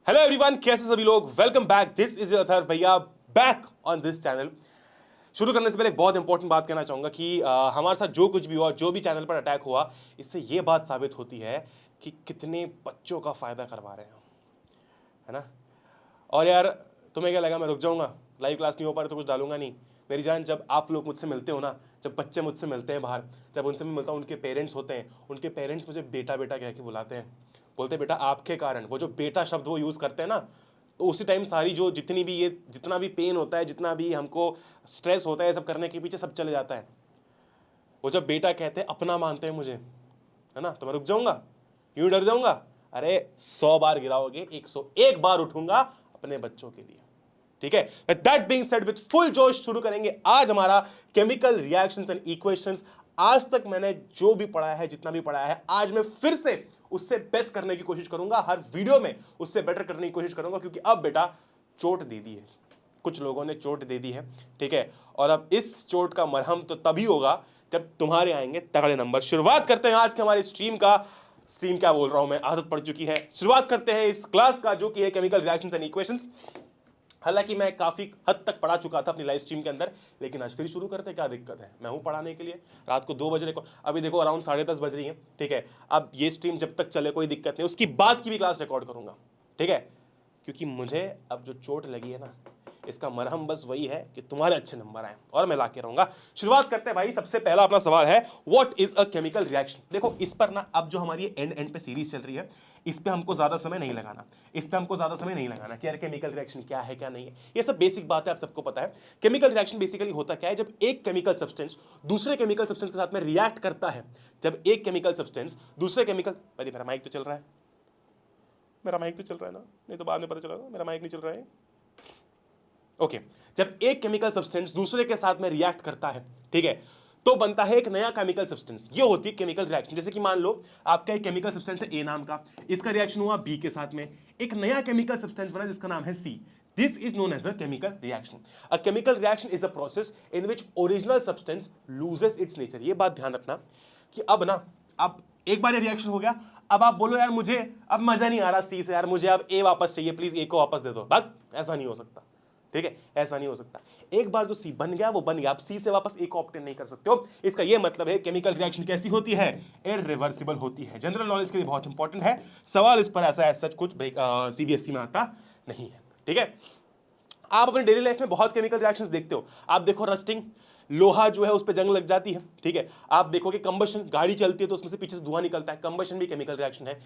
Hello everyone, कैसे सभी लोग। Welcome back. This is your Atharva भैया, बैक ऑन दिस चैनल। शुरू करने से पहले एक बहुत इंपॉर्टेंट बात कहना चाहूंगा कि हमारे साथ जो कुछ भी हुआ, जो भी चैनल पर अटैक हुआ, इससे ये बात साबित होती है कि कितने बच्चों का फायदा करवा रहे हैं हम, है ना। और यार, तुम्हें क्या लगा मैं रुक जाऊंगा? लाइव क्लास नहीं हो पा रही तो कुछ डालूंगा नहीं? मेरी जान, जब आप लोग मुझसे मिलते हो ना, जब बच्चे मुझसे मिलते हैं बाहर, जब उनसे मैं मिलता हूँ, उनके पेरेंट्स होते हैं, उनके पेरेंट्स मुझे बेटा बेटा कह के बुलाते हैं, बोलते हैं बेटा आपके कारण। वो जो बेटा शब्द वो यूज़ करते हैं ना, तो उसी टाइम सारी जो जितनी भी ये जितना भी पेन होता है, जितना भी हमको स्ट्रेस होता है, सब करने के पीछे सब चले जाता है। वो जब बेटा कहते हैं, अपना मानते हैं मुझे, है ना, तो मैं रुक जाऊंगा? यूं डर जाऊंगा? अरे 100 बार गिराओगे, 101 बार उठूंगा अपने बच्चों के लिए। ठीक है। That being said, with full जोश शुरू करेंगे आज हमारा केमिकल रिएक्शंस एंड इक्वेशंस। आज तक मैंने जो भी पढ़ा है, जितना भी पढ़ा है, आज मैं फिर से उससे बेस्ट करने की कोशिश करूंगा। हर वीडियो में उससे बेटर करने की कोशिश करूंगा, क्योंकि अब बेटा चोट दे दी है, कुछ लोगों ने चोट दे दी है। ठीक है। और अब इस चोट का मरहम तो तभी होगा जब तुम्हारे आएंगे तगड़े नंबर। शुरुआत करते हैं आज के हमारी स्ट्रीम का। स्ट्रीम क्या बोल रहा हूं मैं, आदत पड़ चुकी है। शुरुआत करते हैं इस क्लास का, जो कि है केमिकल रिएक्शंस एंड इक्वेशंस। हालांकि मैं काफ़ी हद तक पढ़ा चुका था अपनी लाइव स्ट्रीम के अंदर, लेकिन आज फिर शुरू करते, क्या दिक्कत है? मैं हूँ पढ़ाने के लिए। रात को 2 बजे को, अभी देखो अराउंड 10:30 बज रही है। ठीक है। अब ये स्ट्रीम जब तक चले कोई दिक्कत नहीं, उसकी बाद की भी क्लास रिकॉर्ड करूँगा। ठीक है। क्योंकि मुझे अब जो चोट लगी है ना, इसका मरहम बस वही है कि तुम्हारे अच्छे नंबर आए, और मैं लाके रहूंगा। शुरुआत करते हैं भाई। सबसे पहला अपना सवाल है, what is a chemical reaction. देखो इस पर ना, अब जो हमारी एंड पे सीरीज चल रही है, इस पे हमको ज्यादा समय नहीं लगाना। कि यार केमिकल रिएक्शन क्या है क्या नहीं है, ये सब बेसिक बात है, आप सबको पता है। केमिकल रिएक्शन बेसिकली होता क्या है, जब एक केमिकल सब्सटेंस दूसरे केमिकल सब्सटेंस के साथ में रिएक्ट करता है। जब एक केमिकल सब्सटेंस दूसरे केमिकल, अरे मेरा माइक तो चल रहा है, मेरा माइक तो चल रहा है ना, नहीं तो बाद में पता चलेगा मेरा माइक नहीं चल रहा है। ओके। जब एक केमिकल सब्सटेंस दूसरे के साथ में रिएक्ट करता है, ठीक है, तो बनता है एक नया केमिकल सब्सटेंस। ये होती है केमिकल रिएक्शन। जैसे कि मान लो आपका एक केमिकल सब्सटेंस है ए नाम का, इसका रिएक्शन हुआ बी के साथ में, एक नया केमिकल सब्सटेंस बना जिसका नाम है C. This is known as a chemical reaction. A chemical reaction is a process in which original substance loses its nature. ये बात ध्यान रखना कि अब एक बार ये रिएक्शन हो गया, अब आप बोलो यार मुझे अब मजा नहीं आ रहा सी से, यार मुझे अब ए वापस चाहिए, प्लीज ए को वापस दे दो। बस ऐसा नहीं हो सकता। ठीक है, ऐसा नहीं हो सकता। एक बार जो सी बन गया वो बन गया, आप सी से वापस ए को ऑब्टेन नहीं कर सकते हो। इसका ये मतलब है केमिकल रिएक्शन कैसी होती है, इरिवर्सिबल होती है। जनरल नॉलेज के लिए बहुत इंपॉर्टेंट है सवाल, इस पर ऐसा सच कुछ सीबीएसई में आता नहीं है। ठीक है। आप अपने डेली लाइफ में बहुत केमिकल रिएक्शंस देखते हो। आप देखो रस्टिंग, लोहा जो है उस पर जंग लग जाती है। ठीक है। आप देखोगे कंबशन, गाड़ी चलती है तो उसमें से पीछे से धुआं निकलता है, कंबशन भी केमिकल रिएक्शन है।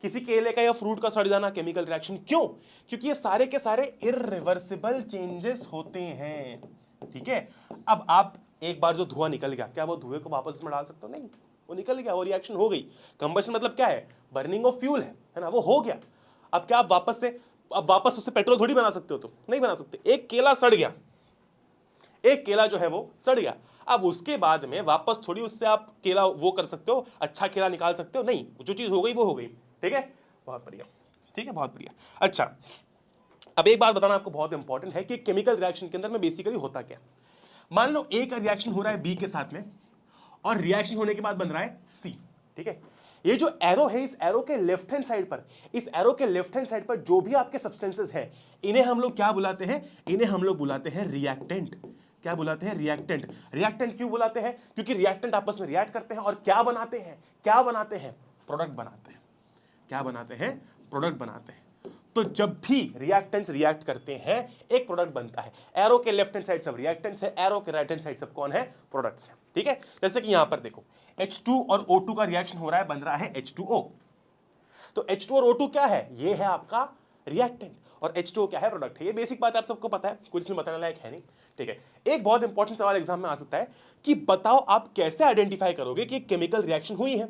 किसी केले का या फ्रूट का सड़ जाना, केमिकल रिएक्शन। क्यों? क्योंकि ये सारे के सारे इरिवर्सिबल चेंजेस होते हैं। ठीक है। अब आप एक बार जो धुआं निकल गया, क्या वो धुएं को वापस में डाल सकते हो? नहीं, वो निकल गया, वो रिएक्शन हो गई। कंबशन मतलब क्या है? बर्निंग ऑफ फ्यूल है ना, वो हो गया। अब क्या आप वापस उससे पेट्रोल थोड़ी बना सकते हो? तो नहीं बना सकते। एक केला सड़ गया, एक केला जो है वो सड़ गया, अब उसके बाद में वापस थोड़ी उससे आप केला वो कर सकते हो, अच्छा केला निकाल सकते हो? नहीं, जो चीज हो गई वो हो गई। ठीक है, बहुत बढ़िया। ठीक है, बहुत बढ़िया। अच्छा, अब एक बात बताना आपको बहुत इंपॉर्टेंट है कि केमिकल रिएक्शन के अंदर में बेसिकली होता क्या। मान लो एक रिएक्शन हो रहा है बी के साथ में, और रिएक्शन होने के बाद बन रहा है सी। ठीक है। ये जो एरो है, इस एरो के लेफ्ट हैंड साइड पर, इस एरो के लेफ्ट हैंड साइड पर जो भी आपके सब्सटेंसेस हैं, इन्हें हम लोग क्या बुलाते हैं? इन्हें हम लोग बुलाते हैं रिएक्टेंट। क्या बुलाते हैं? रिएक्टेंट। रिएक्टेंट क्यों बुलाते हैं? क्योंकि रिएक्टेंट आपस में रिएक्ट करते हैं और क्या बनाते हैं? क्या बनाते हैं? प्रोडक्ट बनाते हैं। क्या बनाते हैं? प्रोडक्ट बनाते हैं। तो जब भी रिएक्टेंट्स रिएक्ट करते हैं, एक प्रोडक्ट बनता है। एरो के लेफ्ट हैंड साइड सब रिएक्टेंट्स है, एरो के राइट हैंड साइड सब कौन है? प्रोडक्ट्स है। ठीक है। जैसे कि यहां पर देखो, H2 और O2 का रिएक्शन हो रहा है, बन रहा है H2O। तो H2 और O2 क्या है? ये है आपका रिएक्टेंट, और H2O क्या है? प्रोडक्ट है। ये बेसिक बात आप सबको पता है, कुछ इसमें बताने लायक है नहीं। ठीक है। एक बहुत इंपॉर्टेंट सवाल एग्जाम में आ सकता है कि बताओ आप कैसे आइडेंटिफाई करोगे कि केमिकल रिएक्शन हुई है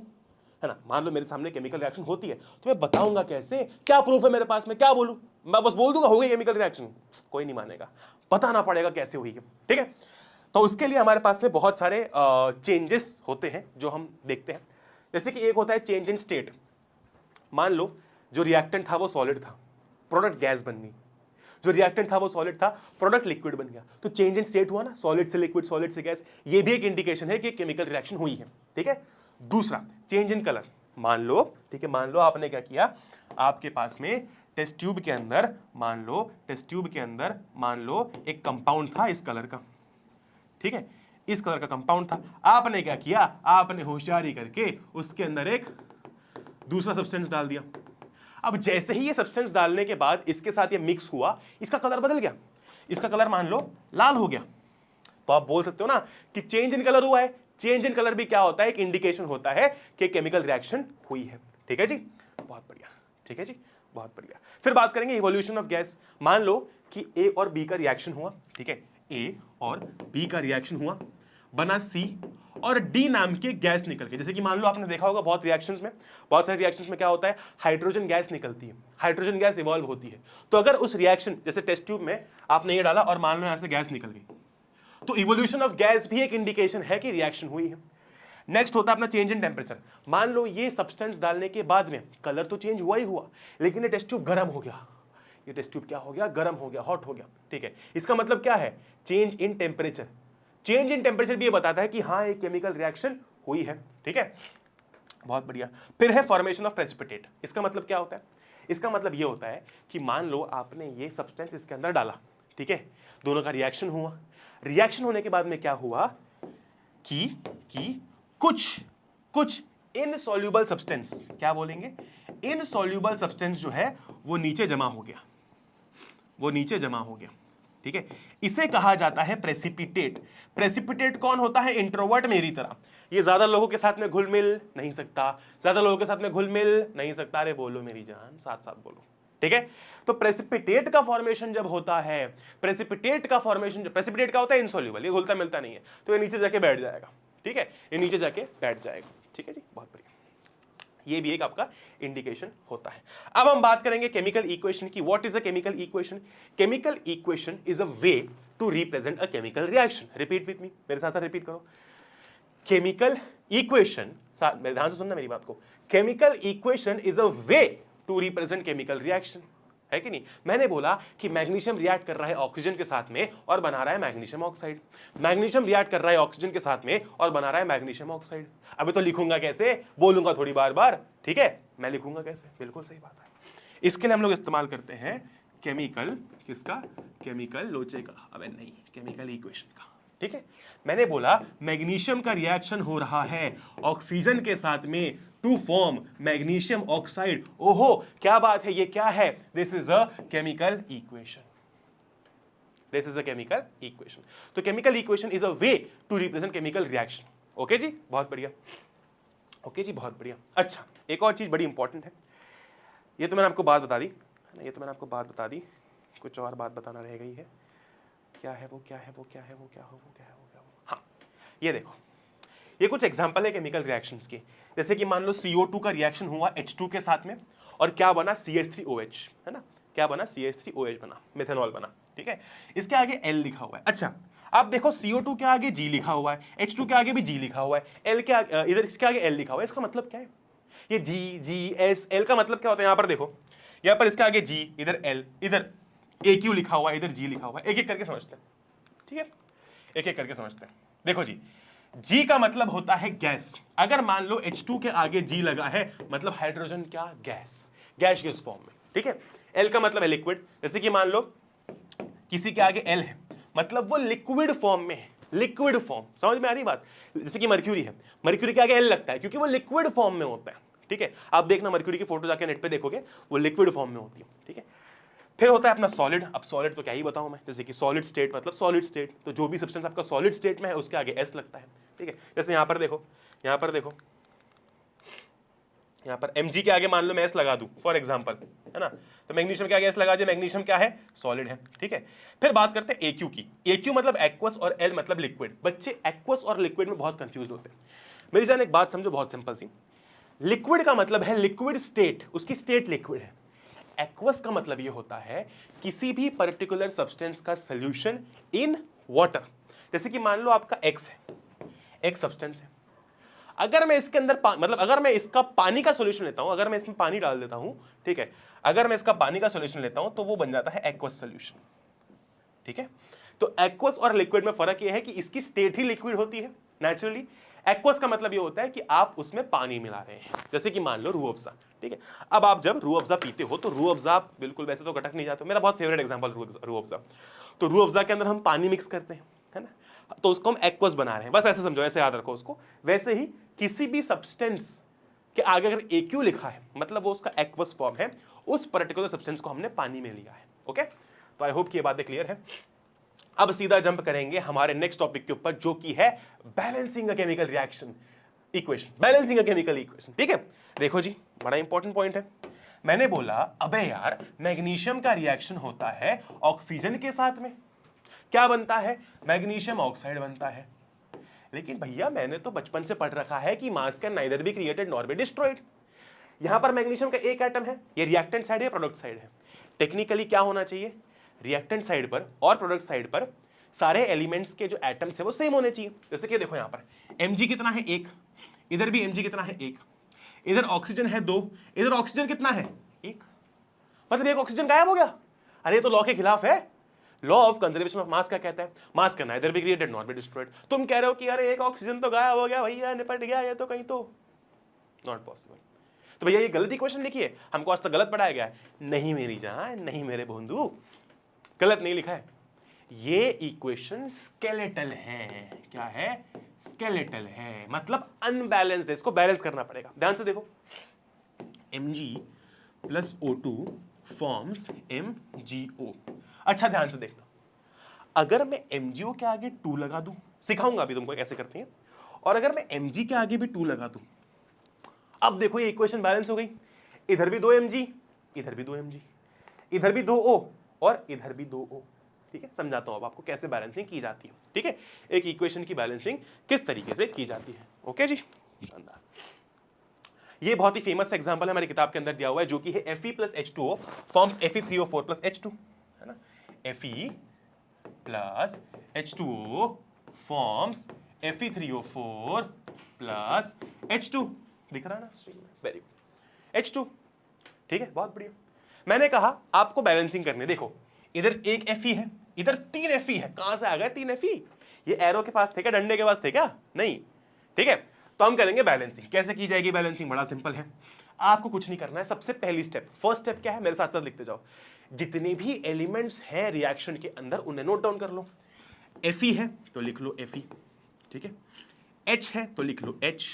ना। मान लो मेरे सामने केमिकल रिएक्शन होती है, तो मैं बताऊंगा कैसे? क्या प्रूफ है मेरे पास में? क्या बोलूं? मैं बस बोल दूंगा हो गई केमिकल रिएक्शन, कोई नहीं मानेगा। बताना पड़ेगा कैसे हुई है। ठीक है। तो उसके लिए हमारे पास में बहुत सारे चेंजेस होते हैं जो हम देखते हैं। जैसे कि एक होता है चेंज इन स्टेट। मान लो जो रिएक्टेंट था वो सॉलिड था, प्रोडक्ट गैस बन गई। जो रिएक्टेंट था वो सॉलिड था, प्रोडक्ट लिक्विड बन गया। तो चेंज इन स्टेट हुआ ना, सॉलिड से लिक्विड, सॉलिड से गैस। ये भी एक इंडिकेशन है कि केमिकल रिएक्शन हुई है। ठीक है। दूसरा, चेंज इन कलर। मान लो, ठीक है, मान लो आपने क्या किया, आपके पास में टेस्ट ट्यूब के अंदर मान लो एक कंपाउंड था इस कलर का, ठीक है, इस कलर का कंपाउंड था। आपने क्या किया, आपने होशियारी करके उसके अंदर एक दूसरा सब्सटेंस डाल दिया। अब जैसे ही ये सब्सटेंस डालने के बाद इसके साथ ये मिक्स हुआ, इसका कलर बदल गया, इसका कलर मान लो लाल हो गया। तो आप बोल सकते हो ना कि चेंज इन कलर हुआ है। चेंज इन कलर भी क्या होता है, एक इंडिकेशन होता है कि केमिकल रिएक्शन हुई है। ठीक है जी, बहुत बढ़िया, ठीक है जी, बहुत बढ़िया। फिर बात करेंगे इवोल्यूशन ऑफ गैस। मान लो कि ए और बी का रिएक्शन हुआ, ठीक है, ए और बी का रिएक्शन हुआ, बना सी और डी नाम के गैस निकल के। जैसे कि मान लो आपने देखा होगा बहुत रिएक्शंस में, बहुत सारे रिएक्शंस में क्या होता है, हाइड्रोजन गैस निकलती है, हाइड्रोजन गैस इवॉल्व होती है। तो अगर उस रिएक्शन जैसे टेस्ट ट्यूब में आपने ये डाला और मान लो यहां से गैस निकल गई, तो इवोल्यूशन ऑफ गैस भी एक इंडिकेशन है कि रिएक्शन हुई है। नेक्स्ट होता है अपना चेंज इन टेम्परेचर। मान लो ये सब्सटेंस डालने के बाद में कलर तो चेंज हुआ ही हुआ, लेकिन ये टेस्ट ट्यूब गर्म हो गया, ये टेस्ट ट्यूब क्या हो गया, गर्म हो गया, हॉट हो गया। ठीक है, इसका मतलब क्या है, change in temperature. Change in temperature भी ये बताता है कि हाँ एक केमिकल रिएक्शन हुई है। ठीक है, बहुत बढ़िया। फिर है फॉर्मेशन ऑफ प्रेसिपिटेट। इसका मतलब क्या होता है, इसका मतलब ये होता है कि मान लो आपने ये सब्सटेंस इसके अंदर डाला, ठीक है, दोनों का रिएक्शन हुआ, रिएक्शन होने के बाद में क्या हुआ कि कुछ इनसॉल्युबल सब्सटेंस, क्या बोलेंगे, इनसॉल्युबल सब्सटेंस जो है वो नीचे जमा हो गया, वो नीचे जमा हो गया। ठीक है, इसे कहा जाता है प्रेसिपिटेट। प्रेसिपिटेट कौन होता है, इंट्रोवर्ट मेरी तरह, ये ज्यादा लोगों के साथ में घुल मिल नहीं सकता, ज्यादा लोगों के साथ में घुल मिल नहीं सकता। अरे बोलो मेरी जान, साथ साथ बोलो। ठीक है, तो प्रेसिपिटेट का फॉर्मेशन जब होता है, प्रेसिपिटेट का फॉर्मेशन, प्रेसिपिटेट का होता है इनसॉल्युबल, ये घुलता मिलता नहीं है, तो ये नीचे जाके बैठ जाएगा। ठीक है, ये नीचे जाके बैठ जाएगा। ठीक है जी, बहुत बढ़िया, ये भी एक आपका इंडिकेशन होता है। अब हम बात करेंगे केमिकल इक्वेशन की। What is a chemical equation? Chemical equation is a way to represent a chemical reaction. Repeat with me, मेरे साथ रिपीट करो। केमिकल इक्वेशन, ध्यान से सुनना मेरी बात को, chemical equation is a way to represent chemical reaction, है कि नहीं? मैंने बोला कि मैग्नीशियम रिएक्ट कर रहा है ऑक्सीजन के साथ में और बना रहा है मैग्नीशियम ऑक्साइड, मैग्नीशियम रिएक्ट कर रहा है ऑक्सीजन के साथ में और बना रहा है मैग्नीशियम ऑक्साइड। अभी तो लिखूंगा कैसे, बोलूंगा थोड़ी बार बार, ठीक है, मैं लिखूंगा कैसे, बिल्कुल सही बात है। इसके लिए हम लोग इस्तेमाल करते हैं केमिकल, किसका, केमिकल लोचे का, अबे नहीं, केमिकल इक्वेशन का। ठीक है, मैंने बोला मैग्नीशियम का रिएक्शन हो रहा है ऑक्सीजन के साथ में टू फॉर्म मैग्नीशियम ऑक्साइड। ओहो क्या बात है, ये क्या है, this is a chemical equation, this is a chemical equation. तो chemical equation is a way to represent chemical reaction. Okay जी, बहुत बढ़िया, ओके जी, बहुत बढ़िया। अच्छा, एक और चीज बड़ी इंपॉर्टेंट है, ये तो मैंने आपको बात बता दी, ये तो मैंने आपको बात बता दी, कुछ और बात बताना रह गई है। क्या है वो, क्या है वो, क्या है वो, क्या हो वो, क्या है वो, क्या हो, हाँ, ये देखो, ये कुछ एग्जांपल है केमिकल रिएक्शंस के। जैसे कि मान लो CO2 का रिएक्शन हुआ H2 के साथ में और क्या बना, CH3OH, है ना, क्या बना, CH3OH बना, मेथनॉल बना। ठीक है, इसके आगे L लिखा हुआ है। अच्छा, आप देखो CO2 के आगे G लिखा हुआ है, H2 के आगे भी G लिखा हुआ है, L के आगे, इधर इसके आगे L लिखा हुआ है। इसका मतलब क्या है, ये GGSL का मतलब क्या होता है? यहां पर देखो, यहां पर इसके आगे G, इधर L, इधर AQ लिखा हुआ है, इधर G लिखा हुआ है। एक एक करके समझते हैं, ठीक है, एक एक करके समझते हैं। देखो जी, G का मतलब होता है गैस। अगर मान लो H2 के आगे G लगा है, मतलब हाइड्रोजन क्या, गैस, गैसियस फॉर्म में। ठीक है, L का मतलब है लिक्विड। जैसे कि मान लो किसी के आगे L है, मतलब वो लिक्विड फॉर्म में है, लिक्विड फॉर्म, समझ में आ रही बात? जैसे कि मर्क्यूरी है, मर्क्यूरी के आगे L लगता है क्योंकि वो लिक्विड फॉर्म में होता है। ठीक है, आप देखना मर्क्यूरी की फोटो जाके नेट पे देखोगे, वो लिक्विड फॉर्म में होती है। ठीक है, फिर होता है अपना सॉलिड। अब सॉलिड तो क्या ही बताऊं मैं, जैसे कि सॉलिड स्टेट मतलब सॉलिड स्टेट, तो जो भी सब्सटेंस आपका सॉलिड स्टेट में है उसके आगे S लगता है। ठीक है, जैसे यहां पर देखो, यहां पर देखो, यहां पर Mg के आगे मान लो मैं S लगा दूं फॉर एग्जांपल, है ना, तो मैग्नीशियम के आगे S लगा दिया, मैग्नीशियम क्या है, सॉलिड है। ठीक है, फिर बात करते हैं AQ की। AQ मतलब एक्वस और L मतलब लिक्विड। बच्चे एक्वस और लिक्विड में बहुत कंफ्यूज होते हैं। मेरी जान एक बात समझो, बहुत सिंपल सी, लिक्विड का मतलब है लिक्विड स्टेट, उसकी स्टेट लिक्विड है। एक्वस का मतलब ये होता है किसी भी पर्टिकुलर सब्सटेंस का सॉल्यूशन इन वाटर। जैसे कि मान लो आपका X है, एक सब्सटेंस है, अगर मैं इसके अंदर मतलब अगर मैं इसका पानी का सॉल्यूशन लेता हूं, अगर मैं इसमें पानी डाल देता हूं, ठीक है, अगर मैं इसका पानी का सॉल्यूशन लेता हूं तो वो बन जाता है एक्वस सॉल्यूशन। ठीक है, तो एक्वस और लिक्विड में फर्क ये है कि इसकी स्टेट ही लिक्विड होती है नेचुरली, एक्वस का मतलब ये होता है कि आप उसमें पानी मिला रहे हैं, जैसे कि मान लो रूह अफ़ज़ा, ठीक है। अब आप जब रूह अफ़ज़ा पीते हो तो रूह अफ़ज़ा बिल्कुल वैसे तो गटक नहीं जाते, मेरा बहुत फेवरेट एग्जांपल रूह अफ़ज़ा। तो रूह अफ़ज़ा के अंदर हम पानी मिक्स करते हैं, है ना, तो उसको हम एक्वस बना रहे हैं, बस ऐसे समझो, ऐसे याद रखो उसको। वैसे ही किसी भी सब्सटेंस के आगे अगर AQ लिखा है मतलब वो उसका एक्वस फॉर्म है, उस पर्टिकुलर सब्सटेंस को हमने पानी में लिया है। ओके, तो आई होप कि ये बातें क्लियर है। अब सीधा जंप करेंगे हमारे नेक्स्ट टॉपिक के ऊपर, जो कि है बैलेंसिंग अ केमिकल रिएक्शन इक्वेशन, बैलेंसिंग अ केमिकल इक्वेशन। ठीक है, देखो जी, बड़ा इंपॉर्टेंट पॉइंट है। मैंने बोला अबे यार मैग्नीशियम का रिएक्शन होता है ऑक्सीजन के साथ में, क्या बनता है, मैग्नीशियम ऑक्साइड बनता है। लेकिन भैया मैंने तो बचपन से पढ़ रखा है कि मास can neither be created nor be destroyed. यहां पर मैग्नीशियम का एक एटम है, ये रिएक्टेंट साइड है, प्रोडक्ट साइड है। टेक्निकली क्या होना चाहिए, रिएक्टेंट साइड पर और प्रोडक्ट साइड पर सारे एलिमेंट्स के जो एटम्स है वो सेम होने चाहिए। जैसे कि देखो यहां पर Mg कितना है, एक, इधर भी Mg कितना है, एक, इधर ऑक्सीजन है 2, इधर ऑक्सीजन कितना है, एक, मतलब एक ऑक्सीजन गायब हो गया। अरे तो लॉ के खिलाफ है। Law of conservation of mass क्या कहता है, मास can neither be created not be destroyed. तुम कह रहे हो कि अरे एक ऑक्सीजन तो गायब हो गया भैया, निपट गया ये तो, कहीं तो नॉट पॉसिबल। तो भैया ये गलत इक्वेशन लिखी है, हमको आज तक गलत पढ़ाया गया है। नहीं मेरी जान, नहीं मेरे बंधु, गलत नहीं लिखा है। ये इक्वेशन स्केलेटल है। क्या है, स्केलेटल है, मतलब अनबैलेंस्ड है, इसको बैलेंस करना पड़ेगा। ध्यान से देखो, Mg plus O2 forms MgO। अच्छा ध्यान से देखना, अगर मैं MgO के आगे 2 लगा दूं, सिखाऊंगा अभी तुमको कैसे करते हैं, और अगर मैं Mg के आगे भी 2 लगा दूं, अब देखो ये इक्वेशन बैलेंस हो गई। इधर भी 2 Mg, इधर भी 2 Mg, इधर भी 2 O और इधर भी 2 O। ठीक है, समझाता हूं अब आपको कैसे बैलेंसिंग की जाती है। ठीक है, एक इक्वेशन की बैलेंसिंग किस तरीके से की जाती है। ओके जी, शानदार। ये बहुत ही फेमस एग्जांपल हमारी किताब के अंदर दिया हुआ है, जो कि है Fe plus H2O forms Fe3O4 plus H2, है ना। Fe plus H2O forms Fe3O4 plus H2, दिख रहा है ना स्क्रीन में, वेरी गुड, H2। ठीक है, बहुत बढ़िया। मैंने कहा आपको बैलेंसिंग करनी है। देखो इधर एक Fe है, इधर 3 Fe है। कहां से आ गए 3 Fe? ये एरो के पास थे क्या, डंडे के पास थे क्या? नहीं। ठीक है, तो हम करेंगे बैलेंसिंग। कैसे की जाएगी बैलेंसिंग, बड़ा सिंपल है, आपको कुछ नहीं करना है। सबसे पहली स्टेप, फर्स्ट स्टेप क्या है, मेरे साथ साथ लिखते जाओ। जितने भी एलिमेंट्स हैं रिएक्शन के अंदर उन्हें नोट डाउन कर लो। Fe है तो लिख लो Fe, ठीक है, H है तो लिख लो H,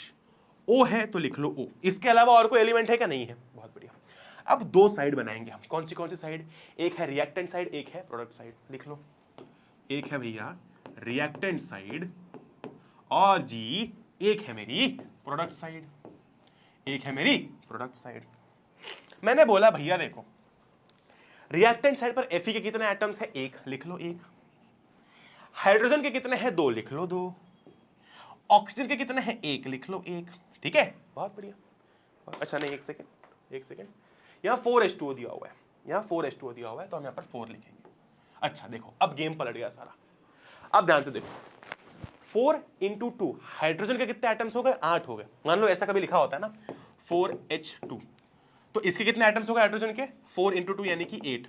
O है तो लिख लो O। इसके अलावा और कोई एलिमेंट है क्या, नहीं है, बहुत बढ़िया। अब 2 साइड बनाएंगे हम, कौन सी साइड, एक है रिएक्टेंट साइड, एक है प्रोडक्ट साइड। लिख लो, एक है भैया रिएक्टेंट साइड और जी एक है मेरी प्रोडक्ट साइड, एक है मेरी प्रोडक्ट साइड। मैंने बोला भैया देखो रिएक्टेंट साइड पर Fe के कितने एटम्स है, एक, लिख लो एक। हाइड्रोजन के कितने हैं, 2, लिख लो 2। ऑक्सीजन के कितने हैं, एक, लिख लो एक। ठीक है, बहुत बढ़िया। अच्छा नहीं, एक सेकेंड, यहाँ 4H2O दिया हुआ है, यहाँ 4H2O दिया हुआ है, तो हम यहाँ पर 4 लिखेंगे। अच्छा देखो अब गेम पलट गया सारा। अब ध्यान से देखो, 4 इंटू 2, हाइड्रोजन के कितने एटम्स हो गए, 8 हो गए। मान लो ऐसा कभी लिखा होता है ना 4H2, तो इसके कितने एटम्स हो गए हाइड्रोजन के, 4 इंटू 2 यानी कि 8,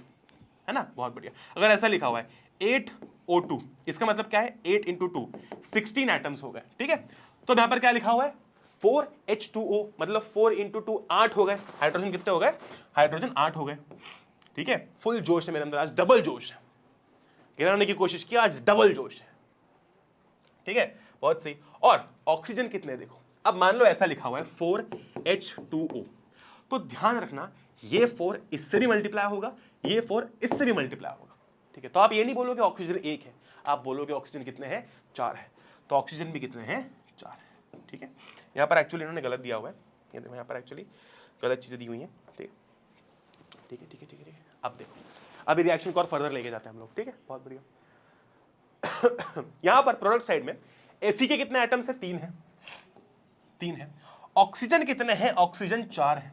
है ना, बहुत बढ़िया। अगर ऐसा लिखा हुआ है 8O2, इसका मतलब क्या है, 8 इंटू 2 16 एटम्स हो गए। ठीक है, तो यहाँ पर क्या लिखा हुआ है 4H2O, मतलब 4 इंटू 2 8 हो गए। हाइड्रोजन कितने हो गए, हाइड्रोजन 8 हो गए। ठीक है, फुल जोश है मेरे अंदर, आज डबल जोश है, गिराने की कोशिश किया, आज डबल जोश है। ठीक है, बहुत सही। और ऑक्सीजन कितने, देखो अब मान लो ऐसा लिखा हुआ है 4H2O, तो ध्यान रखना ये 4 इससे भी मल्टीप्लाई होगा, ये 4 इससे भी मल्टीप्लाई होगा। ठीक है, तो आप ये नहीं बोलोगे ऑक्सीजन 1 है, आप बोलोगे ऑक्सीजन कितने हैं, 4 है। तो ऑक्सीजन भी कितने हैं, 4 है। ठीक है, यहाँ पर एक्चुअली इन्होंने गलत दिया हुआ है, ये देखो यहाँ पर एक्चुअली गलत चीजें दी हुई हैं। ठीक है, ठीक है, ठीक है, ठीक है। अब देखो, अभी रिएक्शन को और फर्दर लेके जाते हैं हम लोग। ठीक है, बहुत बढ़िया। यहां पर प्रोडक्ट साइड में Fe के कितने एटम्स है, 3 है, 3 है। ऑक्सीजन कितने हैं, ऑक्सीजन 4 है।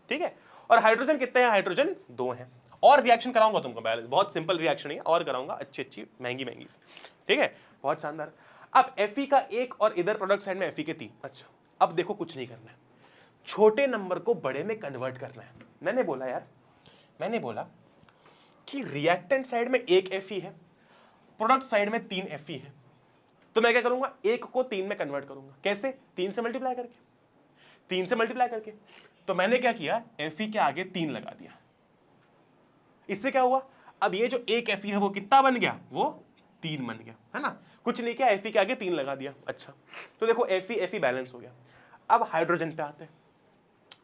ठीक है, और हाइड्रोजन कितने हैं, हाइड्रोजन 2 हैं। और रिएक्शन कराऊंगा तुमको बैलेंस, बहुत सिंपल रिएक्शन है और कराऊंगा, अच्छी महंगी से। ठीक है, बहुत शानदार। अब Fe का 1 और इधर प्रोडक्ट साइड में Fe के 3। अच्छा अब देखो कुछ नहीं करना है, छोटे नंबर को बड़े में कन्वर्ट करना है। मैंने बोला कि रिएक्टेंट साइड में 1 Fe है, प्रोडक्ट साइड में 3 Fe है, तो मैं क्या करूंगा, 1 को 3 में कन्वर्ट करूंगा। कैसे? 3 से मल्टीप्लाई करके, 3 से मल्टीप्लाई करके। तो मैंने क्या किया, Fe के आगे 3 लगा दिया। इससे क्या हुआ, अब ये जो एक Fe है वो कितना बन गया, वो 3 बन गया, है ना। कुछ नहीं किया, Fe के आगे 3 लगा दिया। अच्छा, तो देखो Fe बैलेंस हो गया। अब हाइड्रोजन पे आते हैं।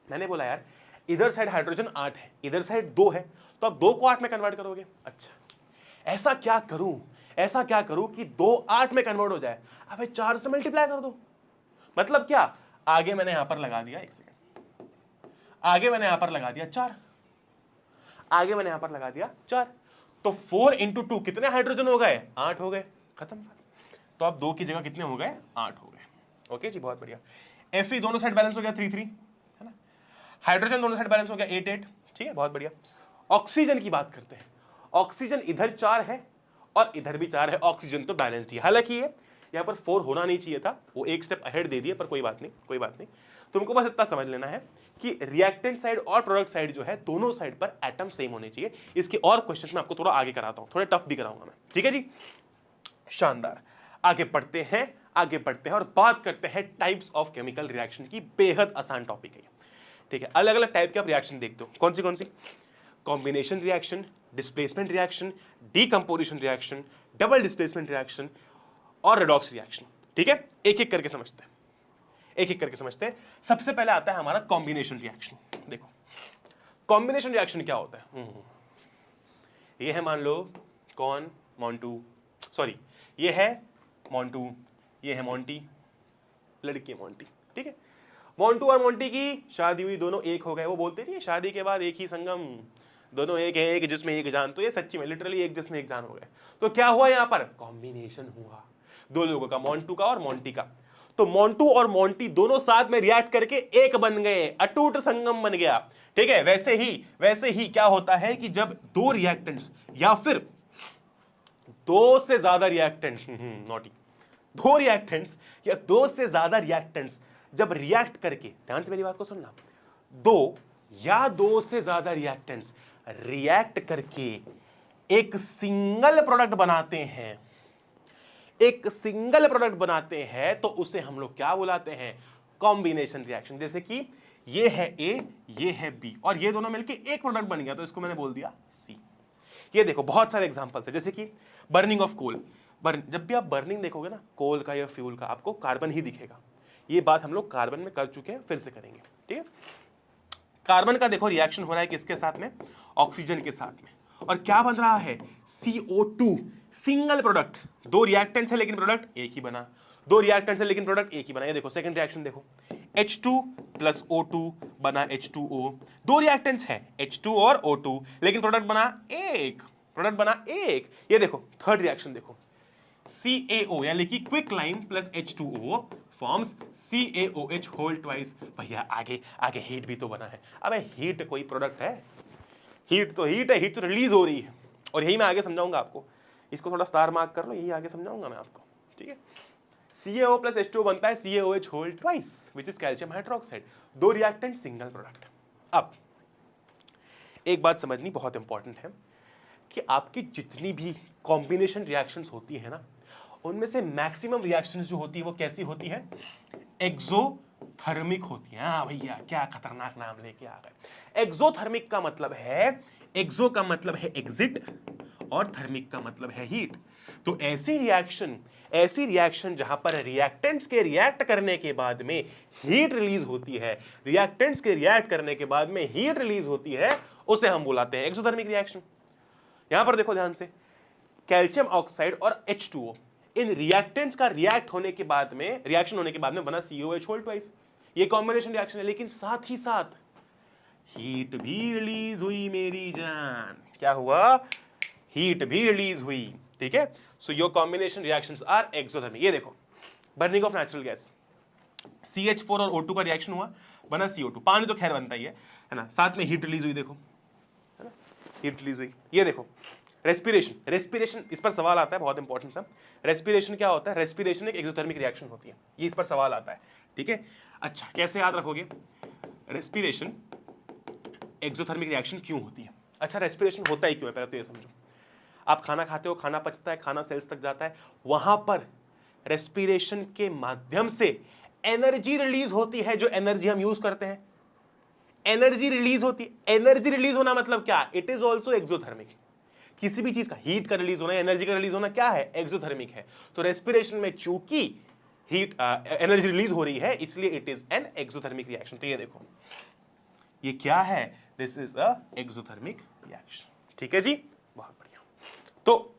मैंने बोला यार इधर साइड हाइड्रोजन 8 है, इधर साइड 2 है, तो अब 2 को 8 में कन्वर्ट करोगे। अच्छा, ऐसा क्या करूं कि 2 8 में कन्वर्ट हो जाए। अबे 4 से मल्टीप्लाई कर दो। मतलब क्या, आगे मैंने यहां पर लगा दिया, 1 सेकंड, आगे मैंने यहां पर लगा दिया 4, आगे मैंने यहां पर लगा दिया 4। तो 4 इंटू 2 कितने हाइड्रोजन हो गए, 8 हो गए, खत्म। तो अब 2 की जगह कितने हो गए, 8 हो गए। ओके जी, बहुत बढ़िया। Fe दोनों साइड बैलेंस हो गया 3 3, है ना। हाइड्रोजन दोनों साइड बैलेंस हो गया 8 8, ठीक है, बहुत बढ़िया। ऑक्सीजन की बात करते हैं। ऑक्सीजन इधर 4 है और इधर भी 4 है, ऑक्सीजन तो बैलेंस्ड है। हालांकि ये यहां पर 4 होना नहीं चाहिए था, वो एक स्टेप अहेड दे दिए, पर कोई बात नहीं, कोई बात नहीं। तुमको बस इतना समझ लेना है कि रिएक्टेंट साइड और प्रोडक्ट साइड जो है, दोनों साइड पर एटम सेम होने चाहिए। इसके और क्वेश्चंस मैं आपको थोड़ा आगे कराता हूं, थोड़े टफ भी कराऊंगा मैं, ठीक है जी। शानदार, आगे बढ़ते हैं, आगे बढ़ते हैं और बात करते हैं टाइप्स ऑफ केमिकल रिएक्शन की। बेहद आसान टॉपिक है, ठीक है। अलग अलग टाइप के आप रिएक्शन देखते हो, कौन सी? Combination reaction, displacement reaction, decomposition reaction, double displacement reaction और रेडॉक्स रिएक्शन, ठीक है। एक एक करके समझते हैं, एक एक करके समझते हैं। सबसे पहले आता है हमारा कॉम्बिनेशन रिएक्शन। देखो कॉम्बिनेशन रिएक्शन क्या होता है। ये है, मान लो कौन, मोंटू, सॉरी ये है मोंटू, ये है मोंटी, लड़की है मोंटी, ठीक है। मोंटू और मोंटी की शादी हुई, दोनों एक हो गए। वो बोलते नहीं शादी के बाद एक ही संगम, दोनों एक है, एक जिसमें एक जान। तो ये सच्ची में लिटरली एक जिसमें एक जान हो गए। तो क्या हुआ यहाँ पर, कॉम्बिनेशन हुआ दो लोगों का, मोंटू का और मोंटी का। तो मोंटू और मोंटी दोनों साथ में रिएक्ट करके एक बन गए, अटूट संगम बन गया, ठीक है। वैसे ही क्या होता है कि जब दो रिएक्टेंट्स या फिर दो से ज्यादा रिएक्टेंट्स, नॉटी, दो रिएक्टेंट्स या दो से ज्यादा रिएक्टेंट्स जब रिएक्ट करके, ध्यान से मेरी बात को सुनना, दो या दो से ज्यादा रिएक्टेंट्स रिएक्ट करके एक सिंगल प्रोडक्ट बनाते हैं, एक सिंगल प्रोडक्ट बनाते हैं, तो उसे हम लोग क्या बुलाते हैं, कॉम्बिनेशन रिएक्शन। जैसे कि ये है ए, ये है बी, और ये दोनों मिलके एक प्रोडक्ट बन गया, तो इसको मैंने बोल दिया सी। ये देखो बहुत सारे एग्जांपल्स है, जैसे कि बर्निंग ऑफ कोल। जब भी आप बर्निंग देखोगे ना कोल का या फ्यूल का, आपको कार्बन ही दिखेगा। ये बात हम लोग कार्बन में कर चुके हैं, फिर से करेंगे, ठीक है। कार्बन का देखो रिएक्शन हो रहा है किसके साथ में, ऑक्सीजन के साथ में, और क्या बन रहा है, CO2, सिंगल प्रोडक्ट। दो रिएक्टेंट्स है लेकिन प्रोडक्ट एक ही बना, दो रिएक्टेंट्स है लेकिन प्रोडक्ट एक ही बना। ये देखो सेकंड रिएक्शन देखो, H2 प्लस O2 बना H2O। दो रिएक्टेंट्स है H2 और O2, लेकिन प्रोडक्ट बना एक, प्रोडक्ट बना एक। ये देखो थर्ड रिएक्शन देखो, CaO यानी कि quick lime plus H2O forms CaOH whole twice. भैया आगे आगे हीट भी तो बना है। अबे हीट कोई प्रोडक्ट है, हीट तो हीट है, हीट तो रिलीज हो रही है, और यही मैं आगे समझाऊंगा आपको। इसको थोड़ा स्टार मार्क कर लो, यही आगे समझाऊंगा मैं आपको, ठीक है। CaO प्लस H2O बनता है CaOH whole twice which is calcium hydroxide. दो रिएक्टेंट सिंगल प्रोडक्ट। अब एक बात समझनी बहुत इंपॉर्टेंट है कि आपकी जितनी भी कॉम्बिनेशन रिएक्शंस होती है ना, उनमें से मैक्सिमम रिएक्शंस जो होती है वो कैसी होती है, एक्सोथर्मिक होती है। हाँ भैया क्या खतरनाक नाम लेके आ गए। एक्सोथर्मिक का मतलब है, एक्सो का मतलब है एग्जिट और थर्मिक का मतलब है हीट। तो ऐसी रिएक्शन जहां पर रिएक्टेंट्स के रिएक्ट करने के बाद में हीट रिलीज होती है, रिएक्टेंट्स के रिएक्ट करने के बाद में हीट रिलीज होती है, उसे हम बुलाते हैं एक्सोथर्मिक रिएक्शन। यहां पर देखो ध्यान से, कैल्शियम ऑक्साइड और H2O, इन रिएक्टेंट्स का रिएक्शन होने के बाद में बना COH होल ट्वाइस। ये कॉम्बिनेशन रिएक्शन है, लेकिन साथ ही साथ हीट भी रिलीज हुई मेरी जान। क्या हुआ, हीट भी रिलीज हुई, ठीक है। So your combination reactions are exothermic. ये देखो burning of natural gas, CH4 और O2 का रिएक्शन हुआ, बना CO2। पानी तो खैर बनता ही है ना, साथ में हीट रिलीज हुई, देखो है ना, हीट रिलीज हुई। ये देखो रेस्पिरेशन, इस पर सवाल आता है बहुत इंपॉर्टेंट सा। रेस्पिरेशन क्या होता है, रेस्पिरेशन एक एक्सोथर्मिक रिएक्शन होती है, ये इस पर सवाल आता है, ठीक है। अच्छा कैसे याद रखोगे, रेस्पिरेशन एक्सोथर्मिक रिएक्शन क्यों होती है। अच्छा रेस्पिरेशन होता ही क्यों है, पहले तो ये समझो। आप खाना खाते हो, खाना पचता है, खाना सेल्स तक जाता है, वहां पर रेस्पिरेशन के माध्यम से एनर्जी रिलीज होती है, जो एनर्जी हम यूज करते हैं, एनर्जी रिलीज होती है। एनर्जी रिलीज होना मतलब क्या? It is also exothermic. किसी भी चीज का हीट का रिलीज होना, एनर्जी का रिलीज होना क्या है? एक्सोथर्मिक है। तो रेस्पिरेशन में चूंकि हीट एनर्जी रिलीज हो रही है, इसलिए it is an exothermic reaction. तो ये देखो, ये क्या है? This is a exothermic reaction. ठीक है जी, बहुत बढ़िया। तो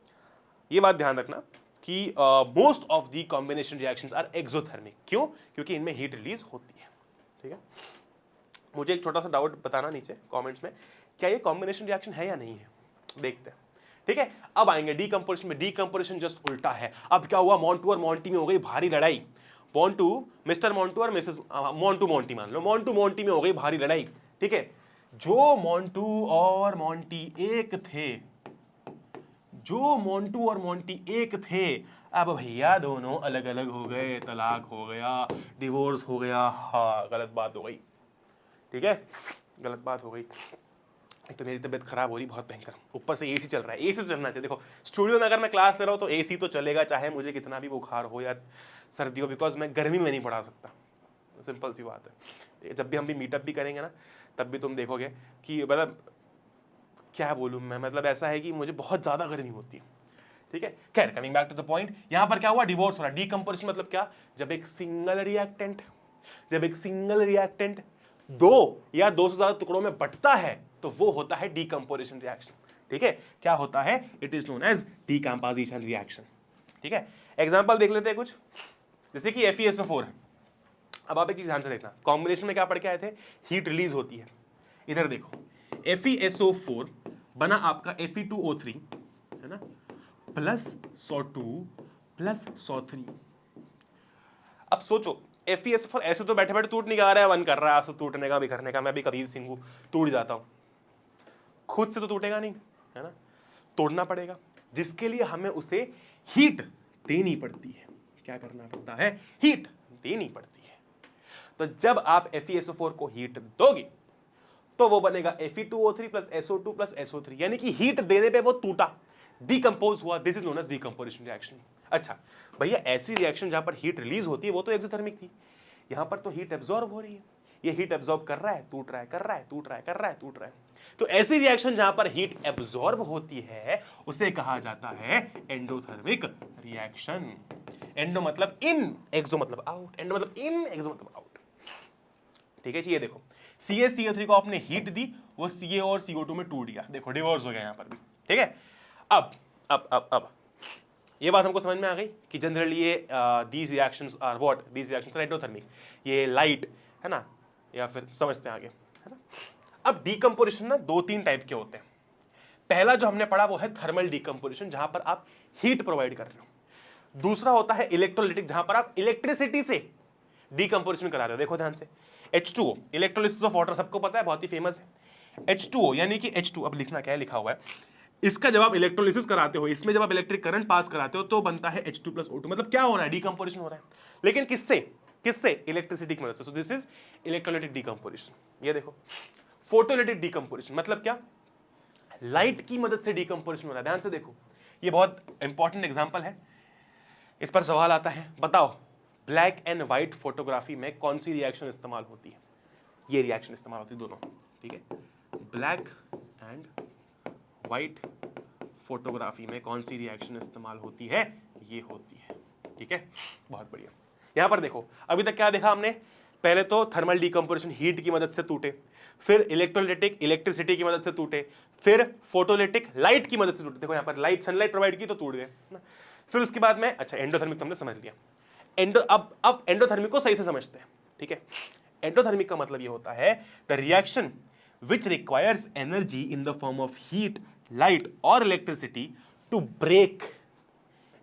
ये बात ध्यान रखना कि most of the combination reactions are exothermic. क्यों? क्योंकि इनमें हीट रिलीज होती है। ठीक है, मुझे एक छोटा सा डाउट बताना नीचे कमेंट्स में, क्या ये कॉम्बिनेशन रिएक्शन है या नहीं है? देखते हैं। ठीक है, अब आएंगे डीकंपोजिशन में। डीकंपोजिशन जस्ट उल्टा है। अब क्या हुआ? मोंटू और मोंटी में हो गई भारी लड़ाई। मोंटू, मिस्टर मोंटू और मिसेस मोंटू मोंटी, मान लो मोंटू मोंटी में हो गई भारी लड़ाई। ठीक है, जो मोंटू और मोंटी एक थे, जो मोंटू और मोंटी एक थे, अब भैया दोनों अलग अलग हो गए, तलाक हो गया, डिवोर्स हो गया। हाँ, गलत बात हो गई। ठीक है, गलत बात हो गई। एक तो मेरी तबीयत खराब हो रही बहुत भयंकर, ऊपर से एसी चल रहा है। एसी तो चलना चाहिए। देखो, स्टूडियो में अगर मैं क्लास ले रहा हूँ तो एसी तो चलेगा, चाहे मुझे कितना भी बुखार हो या सर्दी हो, बिकॉज मैं गर्मी में नहीं पढ़ा सकता। सिंपल सी बात है। जब भी हम भी मीटअप भी करेंगे ना, तब भी तुम देखोगे कि मतलब क्या बोलूँ मैं, मतलब ऐसा है कि मुझे बहुत ज़्यादा गर्मी होती है। ठीक है, खैर coming back to the point, यहां पर क्या हुआ? डिवोर्स हो रहा। डीकंपोजिशन मतलब क्या? जब एक सिंगल रिएक्टेंट दो या दो से ज्यादा टुकड़ों में बंटता है, तो वो होता है डीकंपोजिशन रिएक्शन। ठीक है, क्या होता है? It is known as decomposition reaction. ठीक है, एग्जांपल देख लेते हैं कुछ, जैसे कि FeSO4 है। अब आप एक चीज ध्यान से देखना, कॉम्बिनेशन में क्या पढ़ के आए थे? हीट रिलीज होती है। इधर देखो, FeSO4 बना आपका Fe2O3, है ना, प्लस 102 प्लस 103। अब सोचो, FeSO4 ऐसे तो बैठे बैठे टूट नहीं गा रहा है, मन कर रहा है आपसे टूटने का, बिखरने का। मैं भी कबीर सिंह हूं, टूट जाता हूं। खुद से तो टूटेगा नहीं, है ना, तोड़ना पड़ेगा, जिसके लिए हमें उसे हीट देनी पड़ती है। क्या करना पड़ता है? हीट देनी पड़ती है। तो जब आप FeSO4 को हीट दोगे तो वो बनेगा Fe2O3 plus SO2 plus SO3, यानी कि हीट देने पे वो टूटा, डिकंपोज हुआ। This is known as decomposition reaction. अच्छा भैया, ऐसी रिएक्शन जहां पर हीट रिलीज होती है वो तो एक्सोथर्मिक थी, यहां पर तो हीट एब्जॉर्ब हो रही है। ये हीट एब्जॉर्ब कर रहा है, टूट रहा है, कर रहा है, टूट रहा है, कर रहा है, टूट रहा है। तो ऐसी रिएक्शन जहां पर हीट एब्जॉर्ब होती है उसे कहा जाता है एंडोथर्मिक रिएक्शन। एंडो मतलब इन, एक्सो मतलब आउट। एंडो मतलब इन, एक्सो मतलब आउट। ठीक है जी, ये देखो, CaCO3 को आपने हीट दी, वो Ca और CO2 में टूट गया। देखो, डिवोर्स हो गया यहां पर भी। ठीक है, अब ये बात हमको समझ में आ गई कि जनरली ये these reactions are what? These reactions are endothermic. ये लाइट है ना, या फिर समझते हैं आगे, है ना। अब डीकंपोजिशन ना 2-3 टाइप के होते हैं। पहला जो हमने पढ़ा वो है थर्मल डीकंपोजिशन, जहां पर आप हीट प्रोवाइड कर रहे हो। दूसरा होता है इलेक्ट्रोलिटिक, जहां पर आप इलेक्ट्रिसिटी से डीकंपोजिशन करा रहे हो। देखो ध्यान से, H2O, इलेक्ट्रोलिसिस ऑफ वाटर, सबको पता है, बहुत ही फेमस है। H2O यानी कि H2, अब लिखना क्या है, लिखा हुआ है, इसका जब आप इलेक्ट्रोलिसिस कराते हो, इसमें जब आप इलेक्ट्रिक करंट पास कराते हो तो बनता है H2 प्लस O2। मतलब क्या हो रहा है? डीकंपोजिशन हो रहा है, लेकिन किससे? किससे? इलेक्ट्रिसिटी की मदद से। So this is electrolytic decomposition. ये देखो, फोटोलाइटिक डीकंपोजिशन मतलब क्या? लाइट की मदद से डीकंपोजिशन हो रहा है। ध्यान से देखो, ये बहुत इंपॉर्टेंट एग्जांपल है, इस पर सवाल आता है। बताओ, ब्लैक एंड व्हाइट फोटोग्राफी में कौन सी रिएक्शन इस्तेमाल होती है? ये रिएक्शन इस्तेमाल होती है दोनों। ठीक है, ब्लैक एंड व्हाइट फोटोग्राफी में कौन सी रिएक्शन इस्तेमाल होती है? ये होती है। ठीक है, बहुत बढ़िया। यहां पर देखो, अभी तक क्या देखा हमने? पहले तो थर्मल डीकंपोजिशन, हीट की मदद से टूटे, फिर इलेक्ट्रोलिटिक, इलेक्ट्रिसिटी की मदद से टूटे, फिर फोटोलिटिक, लाइट की मदद से टूटे। देखो यहां पर लाइट, सनलाइट प्रोवाइड की तो टूट गए ना। फिर उसके बाद में, अच्छा एंडोथर्मिक तो हमने समझ लिया। अब एंडोथर्मिक को सही से समझते हैं। ठीक है, एंडोथर्मिक का मतलब ये होता है the reaction which requires energy in the form of heat, light or electricity to break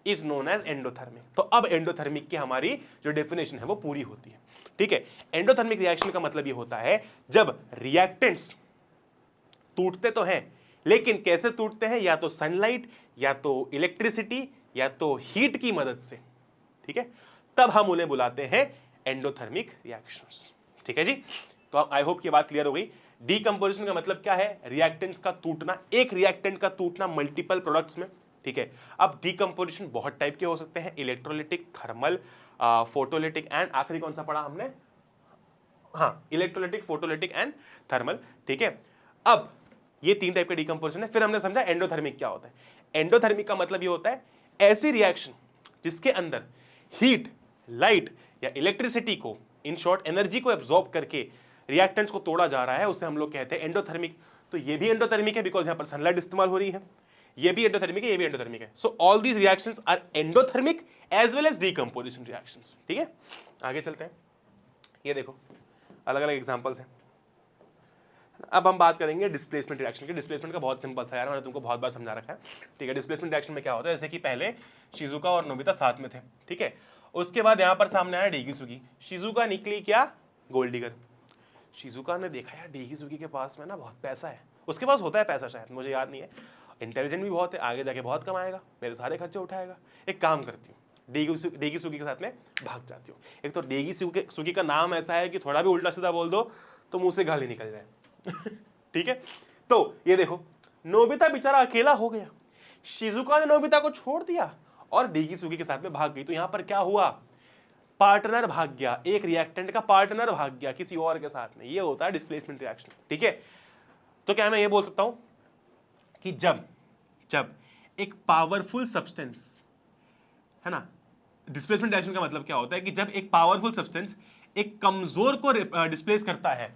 is known as endothermic। तो अब एंडोथर्मिक की हमारी जो डेफिनेशन है वो पूरी होती है। ठीक है, एंडोथर्मिक रिएक्शन का मतलब ये होता है जब रिएक्टेंट्स टूटते तो हैं, लेकिन कैसे टूटते हैं? या तो सनलाइट, या तो इलेक्ट्रिसिटी, या तो हीट की मदद से। ठीक है, तब हम उन्हें बुलाते हैं एंडोथर्मिक रिएक्शंस। ठीक है जी, तो आई होप ये बात क्लियर हो गई। डीकंपोजिशन का मतलब क्या है? रिएक्टेंट्स का टूटना, एक रिएक्टेंट का टूटना मल्टीपल प्रोडक्ट्स में। ठीक है। अब डीकंपोजिशन बहुत टाइप के हो सकते हैं, इलेक्ट्रोलिटिक, थर्मल, फोटोलिटिक एंड आखिरी कौन सा पढ़ा हमने, हाँ इलेक्ट्रोलिटिक, फोटोलिटिक एंड थर्मल, ठीक है। अब ये 3 टाइप के डीकंपोजिशन है। फिर हमने समझा एंडोथर्मिक क्या होता है। एंडोथर्मिक का मतलब ये होता है ऐसी रिएक्शन जिसके अंदर हीट, लाइट या इलेक्ट्रिसिटी को, इन शॉर्ट एनर्जी को एब्जॉर्ब करके रिएक्टेंट्स को तोड़ा जा रहा है, उसे हम लोग कहते हैं एंडोथर्मिक। तो ये भी एंडोथर्मिक है बिकॉज यहां पर सनलाइट इस्तेमाल हो रही है, ये भी एंडोथर्मिक है, ये भी एंडोथर्मिक है। So all these reactions are endothermic as well as decomposition reactions, ठीक है। आगे चलते हैं, ये देखो अलग अलग एग्जांपल्स हैं। अब हम बात करेंगे डिस्प्लेसमेंट रिएक्शन की। डिस्प्लेसमेंट का बहुत सिंपल सा यार, मैंने तुमको बहुत बार समझा रखा है, ठीक है। डिस्प्लेसमेंट रिएक्शन में क्या होता है, जैसे कि पहले शिजुका और नोबिता साथ में थे, ठीक है। उसके बाद यहां पर सामने आया डेगिसुगी, शिजुका निकली क्या, गोल्ड डिगर। शिजुका ने देखा यार डेगिसुगी के पास में ना बहुत पैसा है, उसके पास होता है पैसा शायद, मुझे याद नहीं है, इंटेलिजेंट भी बहुत है, आगे जाके बहुत कमाएगा, मेरे सारे खर्चे उठाएगा। एक काम करती हूँ, डेगिसुगी के साथ में भाग जाती हूँ। एक तो डेगिसुगी का नाम ऐसा है कि थोड़ा भी उल्टा सीधा बोल दो तो मुंह से गाली निकल जाए ठीक है। तो ये देखो नोबिता बेचारा अकेला हो गया, शिजुका ने नोबिता को छोड़ दिया और डेगिसुगी के साथ में भाग गई। तो यहां पर क्या हुआ, पार्टनर भाग गया, एक रिएक्टेंट का पार्टनर भाग गया किसी और के साथ में, ये होता है डिस्प्लेसमेंट रिएक्शन, ठीक है। तो क्या मैं ये बोल सकता हूं कि जब एक पावरफुल सब्सटेंस है ना, डिस्प्लेसमेंट रिएक्शन का मतलब क्या होता है कि जब एक पावरफुल सब्सटेंस एक कमजोर को डिस्प्लेस करता है,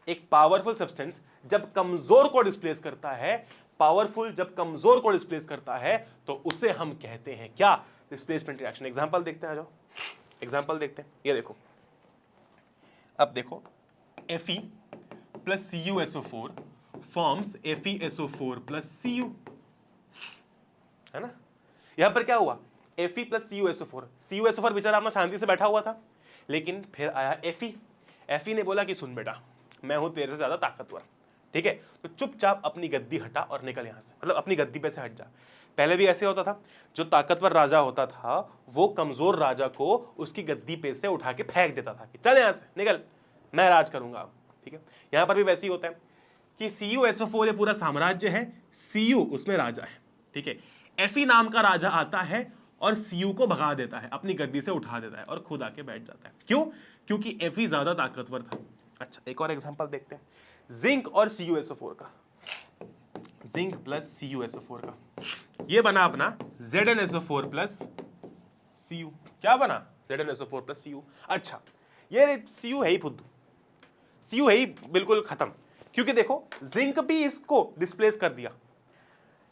एक पावरफुल सब्सटेंस जब कमजोर को डिस्प्लेस करता है, पावरफुल जब कमजोर को डिस्प्लेस करता है तो उसे हम कहते हैं क्या, डिस्प्लेसमेंट रिएक्शन। एग्जांपल देखते हैं, आ जाओ एग्जांपल देखते हैं। ये देखो, अब देखो Fe plus CuSO4 forms FeSO4 plus Cu, है ना। यहां पर क्या हुआ, Fe प्लस CuSO4 बेचारा अपना शांति से बैठा हुआ था, लेकिन फिर आया Fe ने बोला कि सुन बेटा मैं हूं तेरे से ज्यादा ताकतवर, ठीक है, तो चुपचाप अपनी गद्दी हटा और निकल यहां से, मतलब अपनी गद्दी पे से हट जा। पहले भी ऐसे होता था, जो ताकतवर राजा होता था वो कमजोर राजा को उसकी गद्दी पे से उठा के फेंक देता था कि चल यहां से निकल, मैं राज करूंगा अब, ठीक है। यहां पर भी वैसे ही होता है कि CuSO4 ये पूरा साम्राज्य है, Cu उसमें राजा है, ठीक है। Fe नाम का राजा आता है और Cu को भगा देता है, अपनी गद्दी से उठा देता है और खुद आके बैठ जाता है। क्यों, क्योंकि Fe ज्यादा ताकतवर था। अच्छा एक और एग्जांपल देखते हैं, जिंक और CuSO4 का, जिंक प्लस CuSO4 का, ये बना अपना ZnSO4 प्लस Cu। क्या बना, ZnSO4 प्लस Cu। अच्छा ये Cu है ही फुद्दू, Cu है ही बिल्कुल खत्म, क्योंकि देखो जिंक भी इसको डिस्प्लेस कर दिया,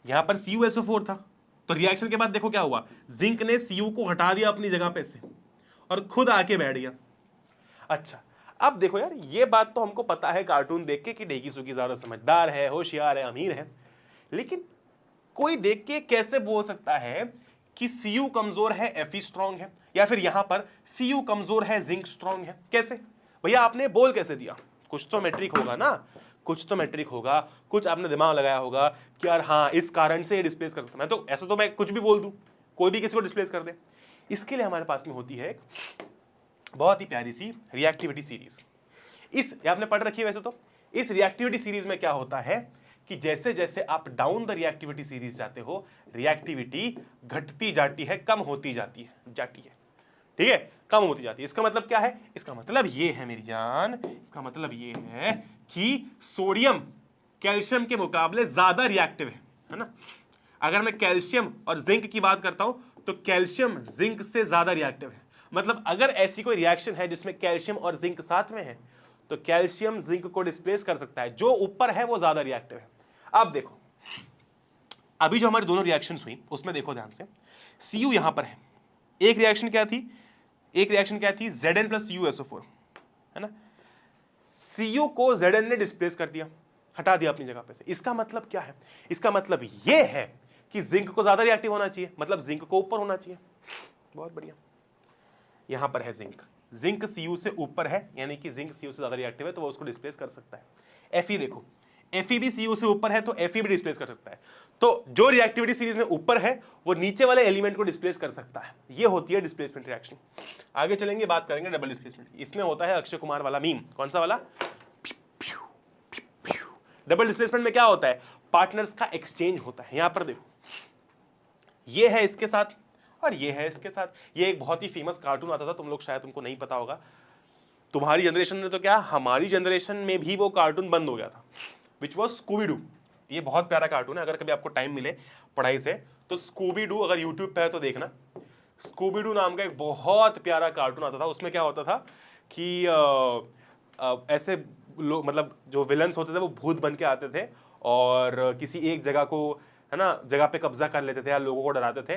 यहां पर CuSO4 था, तो रिएक्शन के बाद देखो क्या हुआ, जिंक ने Cu को हटा दिया अपनी जगह पे से और खुद आके बैठ गया। अच्छा अब देखो यार, ये बात तो हमको पता है कार्टून देख के कि डेगिसुगी ज्यादा समझदार है, होशियार है, अमीर है, लेकिन कोई देख के कैसे बोल सकता है कि Cu कमजोर है Fe स्ट्रांग है, या फिर यहां पर Cu कमजोर है जिंक स्ट्रांग है, कैसे भैया, आपने बोल कैसे दिया, कुछ तो मैट्रिक होगा ना, कुछ तो मैट्रिक होगा, कुछ आपने दिमाग लगाया होगा कि यार हाँ इस कारण से डिस्प्लेस कर सकता। मैं तो ऐसा तो मैं कुछ भी बोल दूं, कोई भी किसी को डिस्प्लेस कर दे। इसके लिए हमारे पास में होती है एक बहुत ही प्यारी सी रिएक्टिविटी सीरीज, इस आपने पढ़ रखी है वैसे तो। इस रिएक्टिविटी सीरीज में क्या होता है कि जैसे जैसे आप डाउन द रिएक्टिविटी सीरीज जाते हो, रिएक्टिविटी घटती जाती है, कम होती जाती है, ठीक है, कम होती जाती है। इसका मतलब क्या है, इसका मतलब ये है मेरी जान, इसका मतलब ये है कि सोडियम कैल्शियम के मुकाबले ज्यादा रिएक्टिव है ना। अगर मैं कैल्शियम और जिंक की बात करता हूं तो कैल्शियम जिंक से ज्यादा रिएक्टिव है। मतलब अगर ऐसी कोई रिएक्शन है जिसमें कैल्शियम और जिंक साथ में है तो कैल्शियम जिंक को डिस्प्लेस कर सकता है, जो ऊपर है वो ज्यादा रिएक्टिव है। अब देखो अभी जो हमारी दोनों रिएक्शंस हुई उसमें देखो ध्यान से, Cu यहां पर है, एक रिएक्शन क्या थी, Zn प्लस CuSO4 है ना। Cu को Zn ने डिस्प्लेस कर दिया, हटा दिया अपनी जगह पे से। इसका मतलब क्या है, इसका मतलब यह है कि जिंक को ज्यादा रिएक्टिव होना चाहिए, मतलब जिंक को ऊपर होना चाहिए। बहुत बढ़िया, यहां पर है जिंक Cu से ऊपर है, यानी कि जिंक Cu से ज्यादा रिएक्टिव है तो वो उसको डिस्प्लेस कर सकता है। Fe देखो, Fe भी Cu से ऊपर है तो Fe भी डिस्प्लेस कर सकता है। तो जो रिएक्टिविटी सीरीज में ऊपर है वो नीचे वाले एलिमेंट को डिस्प्लेस कर सकता है, ये होती है डिस्प्लेसमेंट रिएक्शन। आगे चलेंगे, बात करेंगे डबल डिस्प्लेसमेंट। इसमें होता है अक्षय कुमार वाला मीम, कौन सा वाला, डबल डिस्प्लेसमेंट में क्या होता है, पार्टनर्स का एक्सचेंज होता है। यहां पर देखो ये है इसके साथ और ये है इसके साथ। ये एक बहुत ही फेमस कार्टून आता था, तुम लोग शायद तुमको नहीं पता होगा, तुम्हारी जनरेशन में तो क्या, हमारी जनरेशन में भी वो कार्टून बंद हो गया था, विच वॉज स्कूबी डू। ये बहुत प्यारा कार्टून है, अगर कभी आपको टाइम मिले पढ़ाई से तो स्कूबी डू अगर यूट्यूब पे है तो देखना। स्कूबी डू नाम का एक बहुत प्यारा कार्टून आता था, उसमें क्या होता था कि ऐसे लोग, मतलब जो विलन्स होते थे वो भूत बन के आते थे और किसी एक जगह को, है ना, जगह पे कब्जा कर लेते थे या लोगों को डराते थे।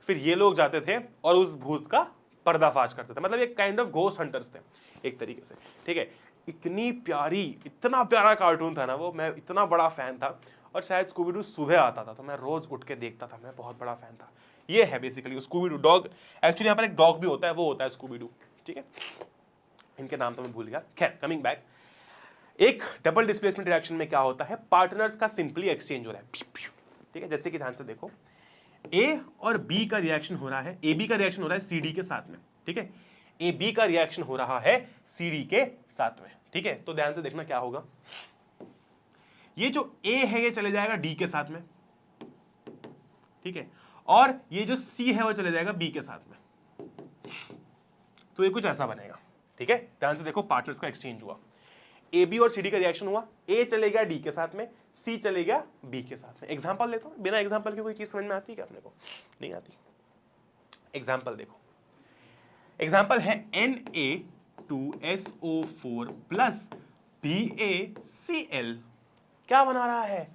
फिर ये लोग जाते थे और उस भूत का पर्दाफाश करते थे, मतलब एक काइंड ऑफ घोस्ट हंटर्स थे एक तरीके से, ठीक है। इतनी प्यारी, इतना प्यारा कार्टून था ना वो, मैं इतना बड़ा फैन था। और शायद स्कूबी डू सुबह आता था तो मैं रोज उठ के देखता था, मैं बहुत बड़ा फैन था। ये है basically Scooby Doo dog. Actually यहाँ पर एक डॉग भी होता है, वो होता है स्कूबी डू, ठीक है। इनके नाम तो मैं भूल गया। खैर, कमिंग बैक, एक डबल डिस्प्लेसमेंट रिएक्शन में क्या होता है, पार्टनर्स का सिंपली एक्सचेंज हो रहा है, ठीक है। जैसे कि ध्यान से देखो, ए और बी का रिएक्शन हो रहा है, ए बी का रिएक्शन हो रहा है सी डी के साथ में, ठीक है। ए बी का रिएक्शन हो रहा है सी डी के साथ में, ठीक है। तो ध्यान से देखना क्या होगा, ये जो ए है ये चले जाएगा डी के साथ में, ठीक है, और ये जो सी है वो चले जाएगा बी के साथ में। तो ये कुछ ऐसा बनेगा, ठीक है। ध्यान से देखो, पार्टनर्स का एक्सचेंज हुआ, ए बी और सी डी का रिएक्शन हुआ, ए चले गया डी के साथ में, सी चले गया बी के साथ में। एग्जांपल लेता हूं, बिना एग्जांपल की कोई चीज समझ में आती है क्या अपने को? नहीं आती। एग्जांपल देखो, एग्जांपल है Na2SO4 प्लस BaCl। क्या बना रहा है?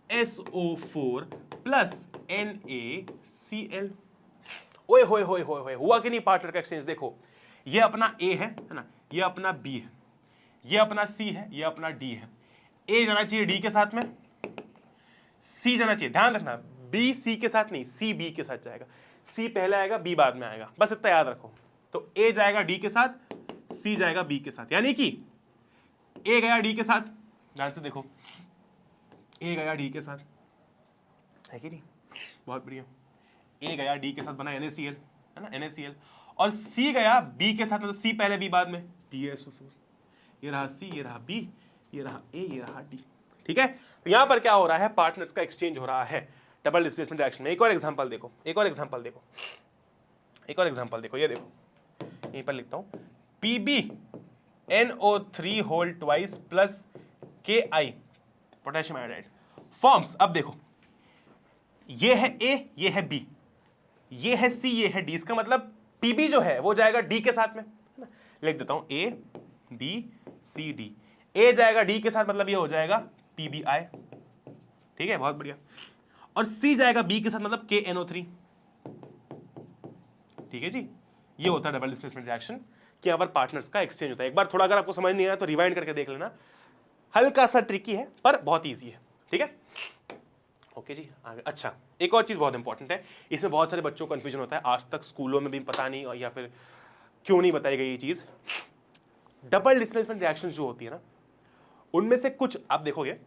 BaSO4 plus NaCl। ओए होए होए होए होए, हुआ कि नहीं पार्टनर का एक्सचेंज? देखो, ये अपना A है ना, ये अपना B है, ये अपना C है, ये अपना D है। A जाना चाहिए D के साथ में, C जाना चाहिए, ध्यान रखना, B C के साथ नहीं, C B के साथ जाएगा। C पहले आएगा, B बाद में आएगा, बस इतना याद रखो। तो A जाएगा D के साथ, C जाएगा B के साथ, यानी कि A गया D के साथ, ध्यान से देखो, A गया D के साथ, है कि नहीं? बहुत बढ़िया। A गया D के साथ, बना NaCl, है ना, NaCl। और C गया B के साथ, तो C पहले B बाद में, BaSO4। ये रहा C, ये रहा B, ये रहा A, ये रहा D, ठीक है। तो यहां पर क्या हो रहा है, पार्टनर्स का एक्सचेंज हो रहा है डबल डिस्प्लेसमेंट रिएक्शन में। एक और एग्जांपल देखो, एक और एग्जांपल देखो, एक और एग्जांपल देखो, ये देखो, यहीं पर लिखता हूं, PbNO3 whole twice plus Ki potassium iodide forms. अब देखो, ये है A, ये है B, ये है C, ये है D। इसका मतलब Pb जो है वो जाएगा D के साथ में, लिख देता हूं A B C D। A जाएगा D के साथ, मतलब ये हो जाएगा PbI, ठीक है, बहुत बढ़िया। और C जाएगा B के साथ, मतलब KNO3, ठीक है जी। ये होता है डबल डिस्प्लेसमेंट रिएक्शन कि यहां पर पार्टनर्स का एक्सचेंज होता है। एक बार थोड़ा अगर आपको समझ नहीं आया तो रिवाइंड करके देख लेना, हल्का सा ट्रिकी है पर बहुत ईजी है, ठीक है। ओके जी, आगे। अच्छा, एक और चीज बहुत इंपॉर्टेंट है, इसमें बहुत सारे बच्चों को कंफ्यूजन होता है, आज तक स्कूलों में भी पता नहीं, और या फिर क्यों नहीं बताई गई ये चीज। डबल डिस्प्लेसमेंट रिएक्शंस जो होती है ना, उनमें से कुछ आप देखोगे,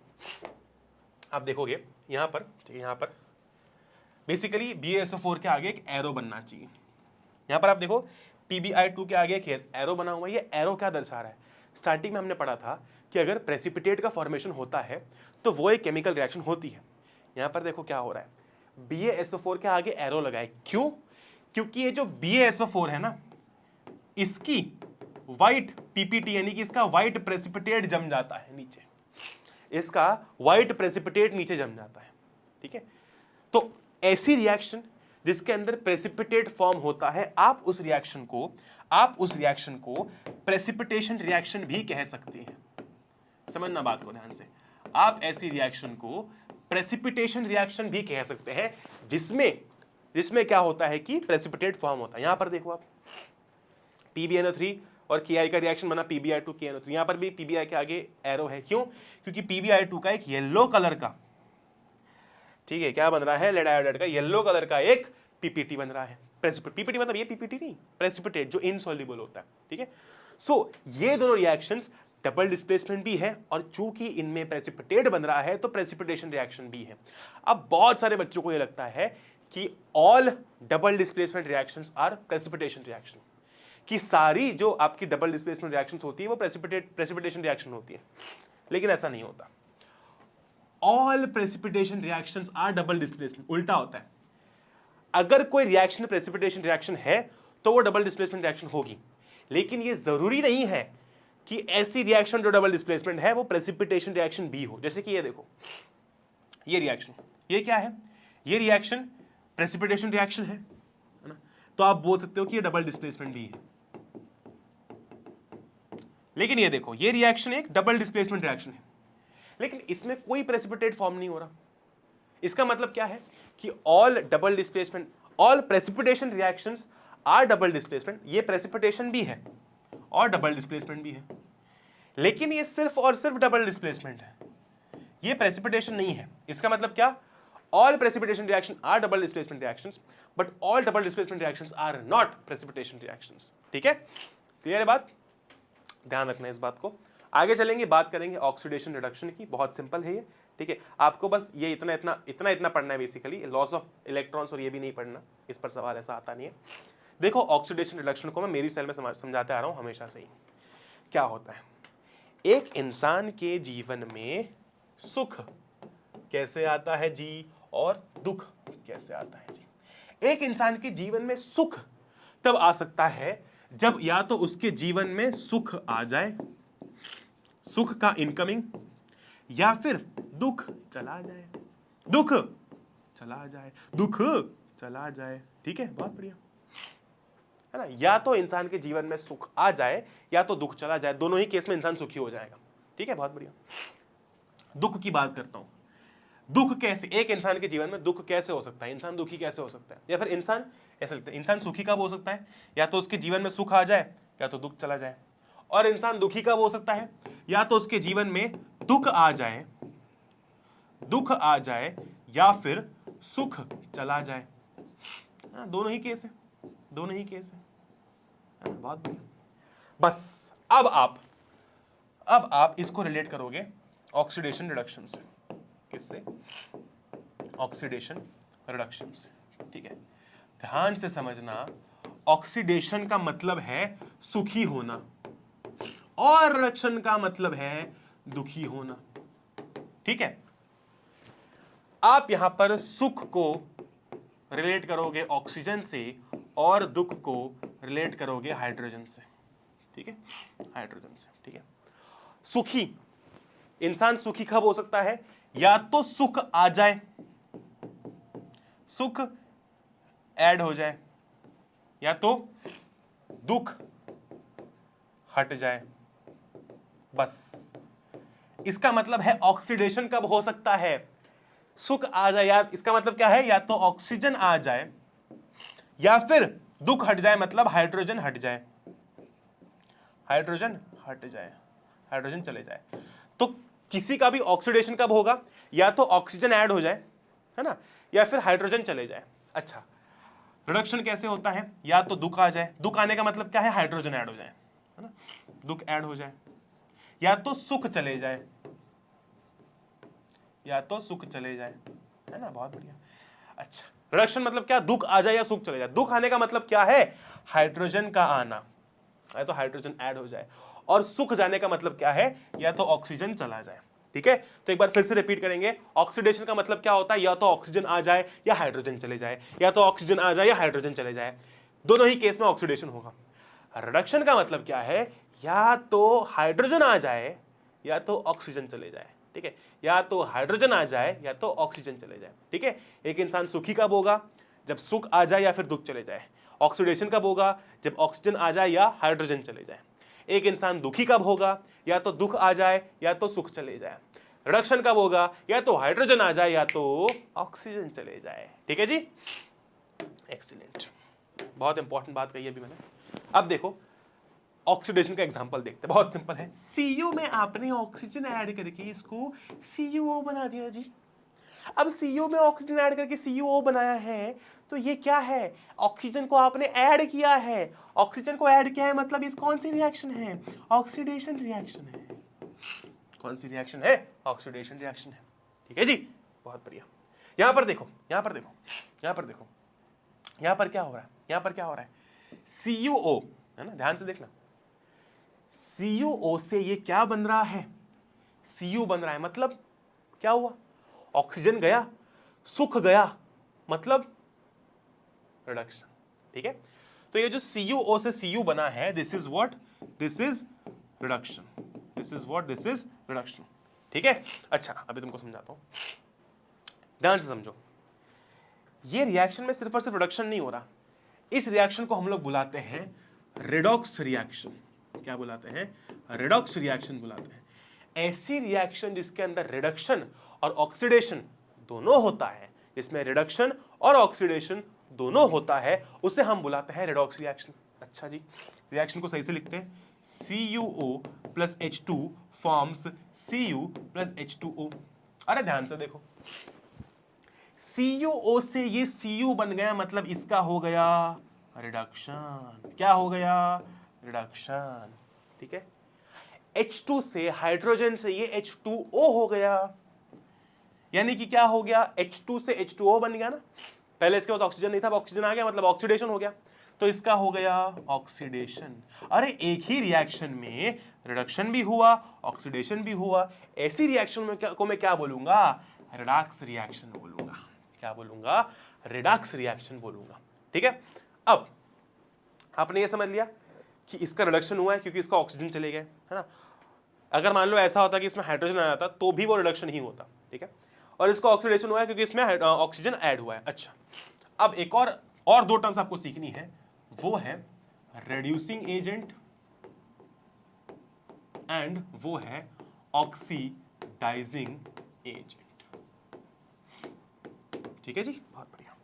यहां पर, ठीक है, यहां पर बेसिकली BaSO4 के आगे एक एरो बनना चाहिए। यहां पर आप देखो, PbI2 के आगे एक एरो बना हुआ है। ये एरो क्या दर्शा रहा है? स्टार्टिंग में हमने पढ़ा था कि अगर प्रेसिपिटेट का फॉर्मेशन होता है तो वो एक केमिकल रिएक्शन होती है। यहां पर देखो क्या हो रहा है, BaSO4 के आगे एरो लगा है, क्यों? क्योंकि ये जो BaSO4 है ना, इसकी व्हाइट PPT यानी कि इसका व्हाइट प्रेसिपिटेट जम जाता है नीचे, इसका व्हाइट प्रेसिपिटेट नीचे जम जाता है, ठीक है। तो ऐसी रिएक्शन जिसके अंदर प्रेसिपिटेट फॉर्म होता है, आप उस रिएक्शन को प्रेसिपिटेशन रिएक्शन भी कह सकते हैं। समझना बात को ध्यान से, आप ऐसी रिएक्शन को प्रेसिपिटेशन रिएक्शन भी कह सकते हैं जिसमें क्या होता है कि प्रेसिपिटेट फॉर्म होता है। यहां पर देखो आप, PbNO3 और Ki का रिएक्शन बना PbI2 KNO3। यहां पर भी PbI के आगे एरो है, क्यों? क्योंकि PbI2 का एक येलो कलर का, ठीक है, क्या बन रहा है, लेड आयोडाइड का येलो कलर का एक PPT बन रहा है। PPT मतलब ये PPT नहीं, प्रेसिपिटेट जो इनसॉल्युबल होता है, ठीक है। सो ये दोनों रिएक्शंस डबल डिस्प्लेसमेंट भी है, और चूंकि इनमें प्रेसिपिटेट बन रहा है तो प्रेसिपिटेशन रिएक्शन भी है। अब बहुत सारे बच्चों को ये लगता है कि all double displacement reactions are precipitation reaction, कि सारी जो आपकी डबल डिस्प्लेसमेंट रिएक्शंस होती है वो प्रेसिपिटेशन रिएक्शन होती है, लेकिन ऐसा नहीं होता। All precipitation reactions are double displacement. उल्टा होता है, अगर कोई रिएक्शन प्रेसिपिटेशन रिएक्शन है तो वो डबल डिस्प्लेसमेंट रिएक्शन होगी, लेकिन ये जरूरी नहीं है कि ऐसी रिएक्शन जो डबल डिस्प्लेसमेंट है वो प्रेसिपिटेशन रिएक्शन भी हो। जैसे कि ये देखो, ये रिएक्शन, ये क्या है, ये रिएक्शन प्रेसिपिटेशन रिएक्शन है ना, तो आप बोल सकते हो कि ये डबल डिस्प्लेसमेंट भी है। लेकिन ये देखो, ये रिएक्शन एक डबल डिस्प्लेसमेंट रिएक्शन है, लेकिन इसमें कोई प्रेसिपिटेट फॉर्म नहीं हो रहा। इसका मतलब क्या है कि all double displacement, all precipitation reactions are double displacement. ये प्रेसिपिटेशन भी है और डबल डिस्प्लेसमेंट भी है, लेकिन ये सिर्फ और सिर्फ डबल डिस्प्लेसमेंट है, ये प्रेसिपिटेशन नहीं है। इसका मतलब क्या, all precipitation reaction are double displacement reactions, but all double displacement reactions are not precipitation reactions. ठीक है, क्लियर है बात, ध्यान रखना है इस बात को। आगे चलेंगे, बात करेंगे ऑक्सीडेशन रिडक्शन की। बहुत सिंपल है ये, ठीक है, आपको बस ये इतना पढ़ना है बेसिकली। लॉस ऑफ इलेक्ट्रॉन्स और ये भी नहीं पढ़ना, इस पर सवाल ऐसा आता नहीं है। देखो, ऑक्सीडेशन रिडक्शन को मैं मेरी स्टाइल में समझाते आ रहा हूं हमेशा से ही। क्या होता है, एक इंसान के जीवन में सुख कैसे आता है जी, और दुख कैसे आता है जी। एक इंसान के जीवन में सुख तब आ सकता है जब या तो उसके जीवन में सुख आ जाए, सुख का इनकमिंग, या फिर दुख चला जाए, दुख चला जाए, दुख चला जाए। ठीक है, बहुत बढ़िया है ना। या तो इंसान के जीवन में सुख आ जाए या तो दुख चला जाए, दोनों ही केस में इंसान सुखी हो जाएगा। ठीक है, बहुत बढ़िया। दुख की बात करता हूं, दुख कैसे, एक इंसान के जीवन में दुख कैसे हो सकता है, इंसान दुखी कैसे हो सकता है, या फिर इंसान ऐसे लगता है इंसान सुखी कब हो सकता है, या तो उसके जीवन में सुख आ जाए या तो दुख चला जाए। और इंसान दुखी कब हो सकता है, या तो उसके जीवन में दुख आ जाए, दुख आ जाए, या फिर सुख चला जाए। दोनों ही केस है, दोनों ही केस है। बहुत बढ़िया। बस अब आप इसको रिलेट करोगे ऑक्सीडेशन रिडक्शन से। किससे, ऑक्सीडेशन रिडक्शन से। ठीक है, ध्यान से समझना, ऑक्सीडेशन का मतलब है सुखी होना और रिडक्शन का मतलब है दुखी होना। ठीक है, आप यहां पर सुख को रिलेट करोगे ऑक्सीजन से और दुख को रिलेट करोगे हाइड्रोजन से। ठीक है, हाइड्रोजन से। ठीक है, सुखी, इंसान सुखी कब हो सकता है, या तो सुख आ जाए, सुख ऐड हो जाए, या तो दुख हट जाए। बस इसका मतलब है ऑक्सीडेशन कब हो सकता है, सुख आ जाए, या इसका मतलब क्या है, या तो ऑक्सीजन आ जाए या फिर दुख हट जाए, मतलब हाइड्रोजन हट जाए, हाइड्रोजन हट जाए, हाइड्रोजन चले जाए। तो किसी का भी ऑक्सीडेशन कब होगा, या तो ऑक्सीजन ऐड हो जाए, है ना, या फिर हाइड्रोजन चले जाए। अच्छा, रिडक्शन कैसे होता है, या तो दुख आ जाए, दुख आने का मतलब क्या है, हाइड्रोजन ऐड हो जाए, है ना, दुख ऐड हो जाए, या तो सुख चले जाए, या तो सुख चले जाए, है ना, बहुत बढ़िया। अच्छा, रिडक्शन मतलब क्या, दुख आ जाए या सुख चले जाए। दुख आने का मतलब क्या है, हाइड्रोजन का आना, या तो हाइड्रोजन ऐड हो जाए, और सुख जाने का मतलब क्या है, या तो ऑक्सीजन चला जाए। ठीक है, तो एक बार फिर से रिपीट करेंगे, ऑक्सीडेशन का मतलब क्या होता है, या तो ऑक्सीजन आ जाए या हाइड्रोजन चले जाए, या तो ऑक्सीजन आ जाए या हाइड्रोजन चले जाए, दोनों ही केस में ऑक्सीडेशन होगा। रिडक्शन का मतलब क्या है, या तो हाइड्रोजन आ जाए या तो ऑक्सीजन चले जाए। ठीक है, या तो हाइड्रोजन आ जाए या तो ऑक्सीजन चले जाए। ठीक है, एक इंसान सुखी कब होगा, जब सुख आ जाए या फिर दुख चले जाए। ऑक्सीडेशन कब होगा, जब ऑक्सीजन आ जाए या हाइड्रोजन चले जाए। एक इंसान दुखी कब होगा, या तो दुख आ जाए या तो सुख चले जाए। रिडक्शन कब होगा, या तो हाइड्रोजन आ जाए या तो ऑक्सीजन चले जाए। ठीक है जी, एक्सीलेंट, बहुत इंपॉर्टेंट बात कही अभी मैंने। अब देखो ऑक्सीडेशन का एग्जांपल देखते हैं, बहुत सिंपल है। Cu में आपने ऑक्सीजन ऐड करके इसको CuO बना दिया जी। अब Cu में ऑक्सीजन ऐड करके CuO बनाया है, तो ये क्या है, ऑक्सीजन को आपने ऐड किया है। ऑक्सीजन को ऐड किया है मतलब इस कौन सी रिएक्शन है, ऑक्सीडेशन रिएक्शन है। कौन सी रिएक्शन है, ऑक्सीडेशन रिएक्शन है। ठीक है जी, बहुत बढ़िया। यहां पर देखो, यहां पर देखो, यहां पर देखो, यहां पर क्या हो रहा है, यहां पर क्या हो रहा है, CuO है ना, ध्यान से देखना। CuO से ये क्या बन रहा है, Cu बन रहा है, मतलब क्या हुआ, ऑक्सीजन गया, सुख गया, मतलब रिडक्शन। ठीक है, तो ये जो CuO से Cu बना है, this is what, this is reduction, this is what, this is reduction. ठीक है, अच्छा अभी तुमको समझाता हूं, ध्यान से समझो। ये रिएक्शन में सिर्फ और सिर्फ रिडक्शन नहीं हो रहा, इस रिएक्शन को हम लोग बुलाते हैं रेडॉक्स रिएक्शन। क्या बुलाते हैं? रेडॉक्स रिएक्शन बुलाते हैं। ऐसी रिएक्शन जिसके अंदर रिडक्शन और ऑक्सीडेशन दोनों होता है, जिसमें रिडक्शन और ऑक्सीडेशन दोनों होता है, उसे हम बुलाते हैं रेडॉक्स रिएक्शन। अच्छा जी, रिएक्शन को सही से लिखते हैं, CuO plus H2 forms Cu plus H2O। अरे ध्यान से देखो, CuO से ये Cu बन गया, मतलब इसका हो गया रिडक्शन। क्या हो गया? रिडक्शन। ठीक है, H2 से, हाइड्रोजन से ये H2O हो गया, यानी कि क्या हो गया? H2 से H2O बन गया ना, पहले इसके पास ऑक्सीजन नहीं था, अब ऑक्सीजन आ गया, मतलब ऑक्सीडेशन हो गया, तो इसका हो गया ऑक्सीडेशन। अरे एक ही रिएक्शन में रिडक्शन भी हुआ, ऑक्सीडेशन भी हुआ, ऐसी रिएक्शन में को मैं क्या बोलूंगा? रिडॉक्स रिएक्शन बोलूंगा। क्या बोलूंगा? रिडॉक्स रिएक्शन बोलूंगा। ठीक है, अब आपने ये समझ लिया कि इसका रिडक्शन हुआ है क्योंकि इसका ऑक्सीजन चले गए, है ना। अगर मान लो ऐसा होता कि इसमें हाइड्रोजन आ जाता तो भी वो रिडक्शन ही होता। ठीक है, और इसका ऑक्सीडेशन हुआ है क्योंकि इसमें ऑक्सीजन ऐड हुआ है। अच्छा, अब एक और दो टर्म्स आपको सीखनी है, वो है रेड्यूसिंग एजेंट एंड वो है ऑक्सीडाइजिंग एजेंट। ठीक है जी, बहुत बढ़िया।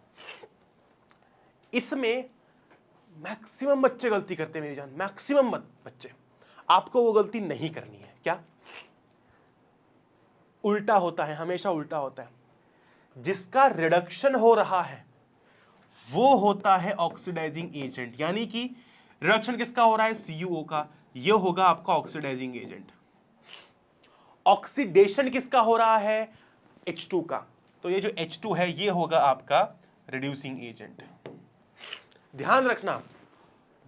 इसमें मैक्सिमम बच्चे गलती करते हैं मेरी जान, मैक्सिमम बच्चे। आपको वो गलती नहीं करनी है। क्या? उल्टा होता है, हमेशा उल्टा होता है। जिसका रिडक्शन हो रहा है वो होता है ऑक्सीडाइजिंग एजेंट, यानी कि रिडक्शन किसका हो रहा है? CuO का, ये होगा आपका ऑक्सीडाइजिंग एजेंट। ऑक्सीडेशन किसका हो रहा है? H2 का, तो ये जो H2 है ये होगा आपका रिड्यूसिंग एजेंट। ध्यान रखना,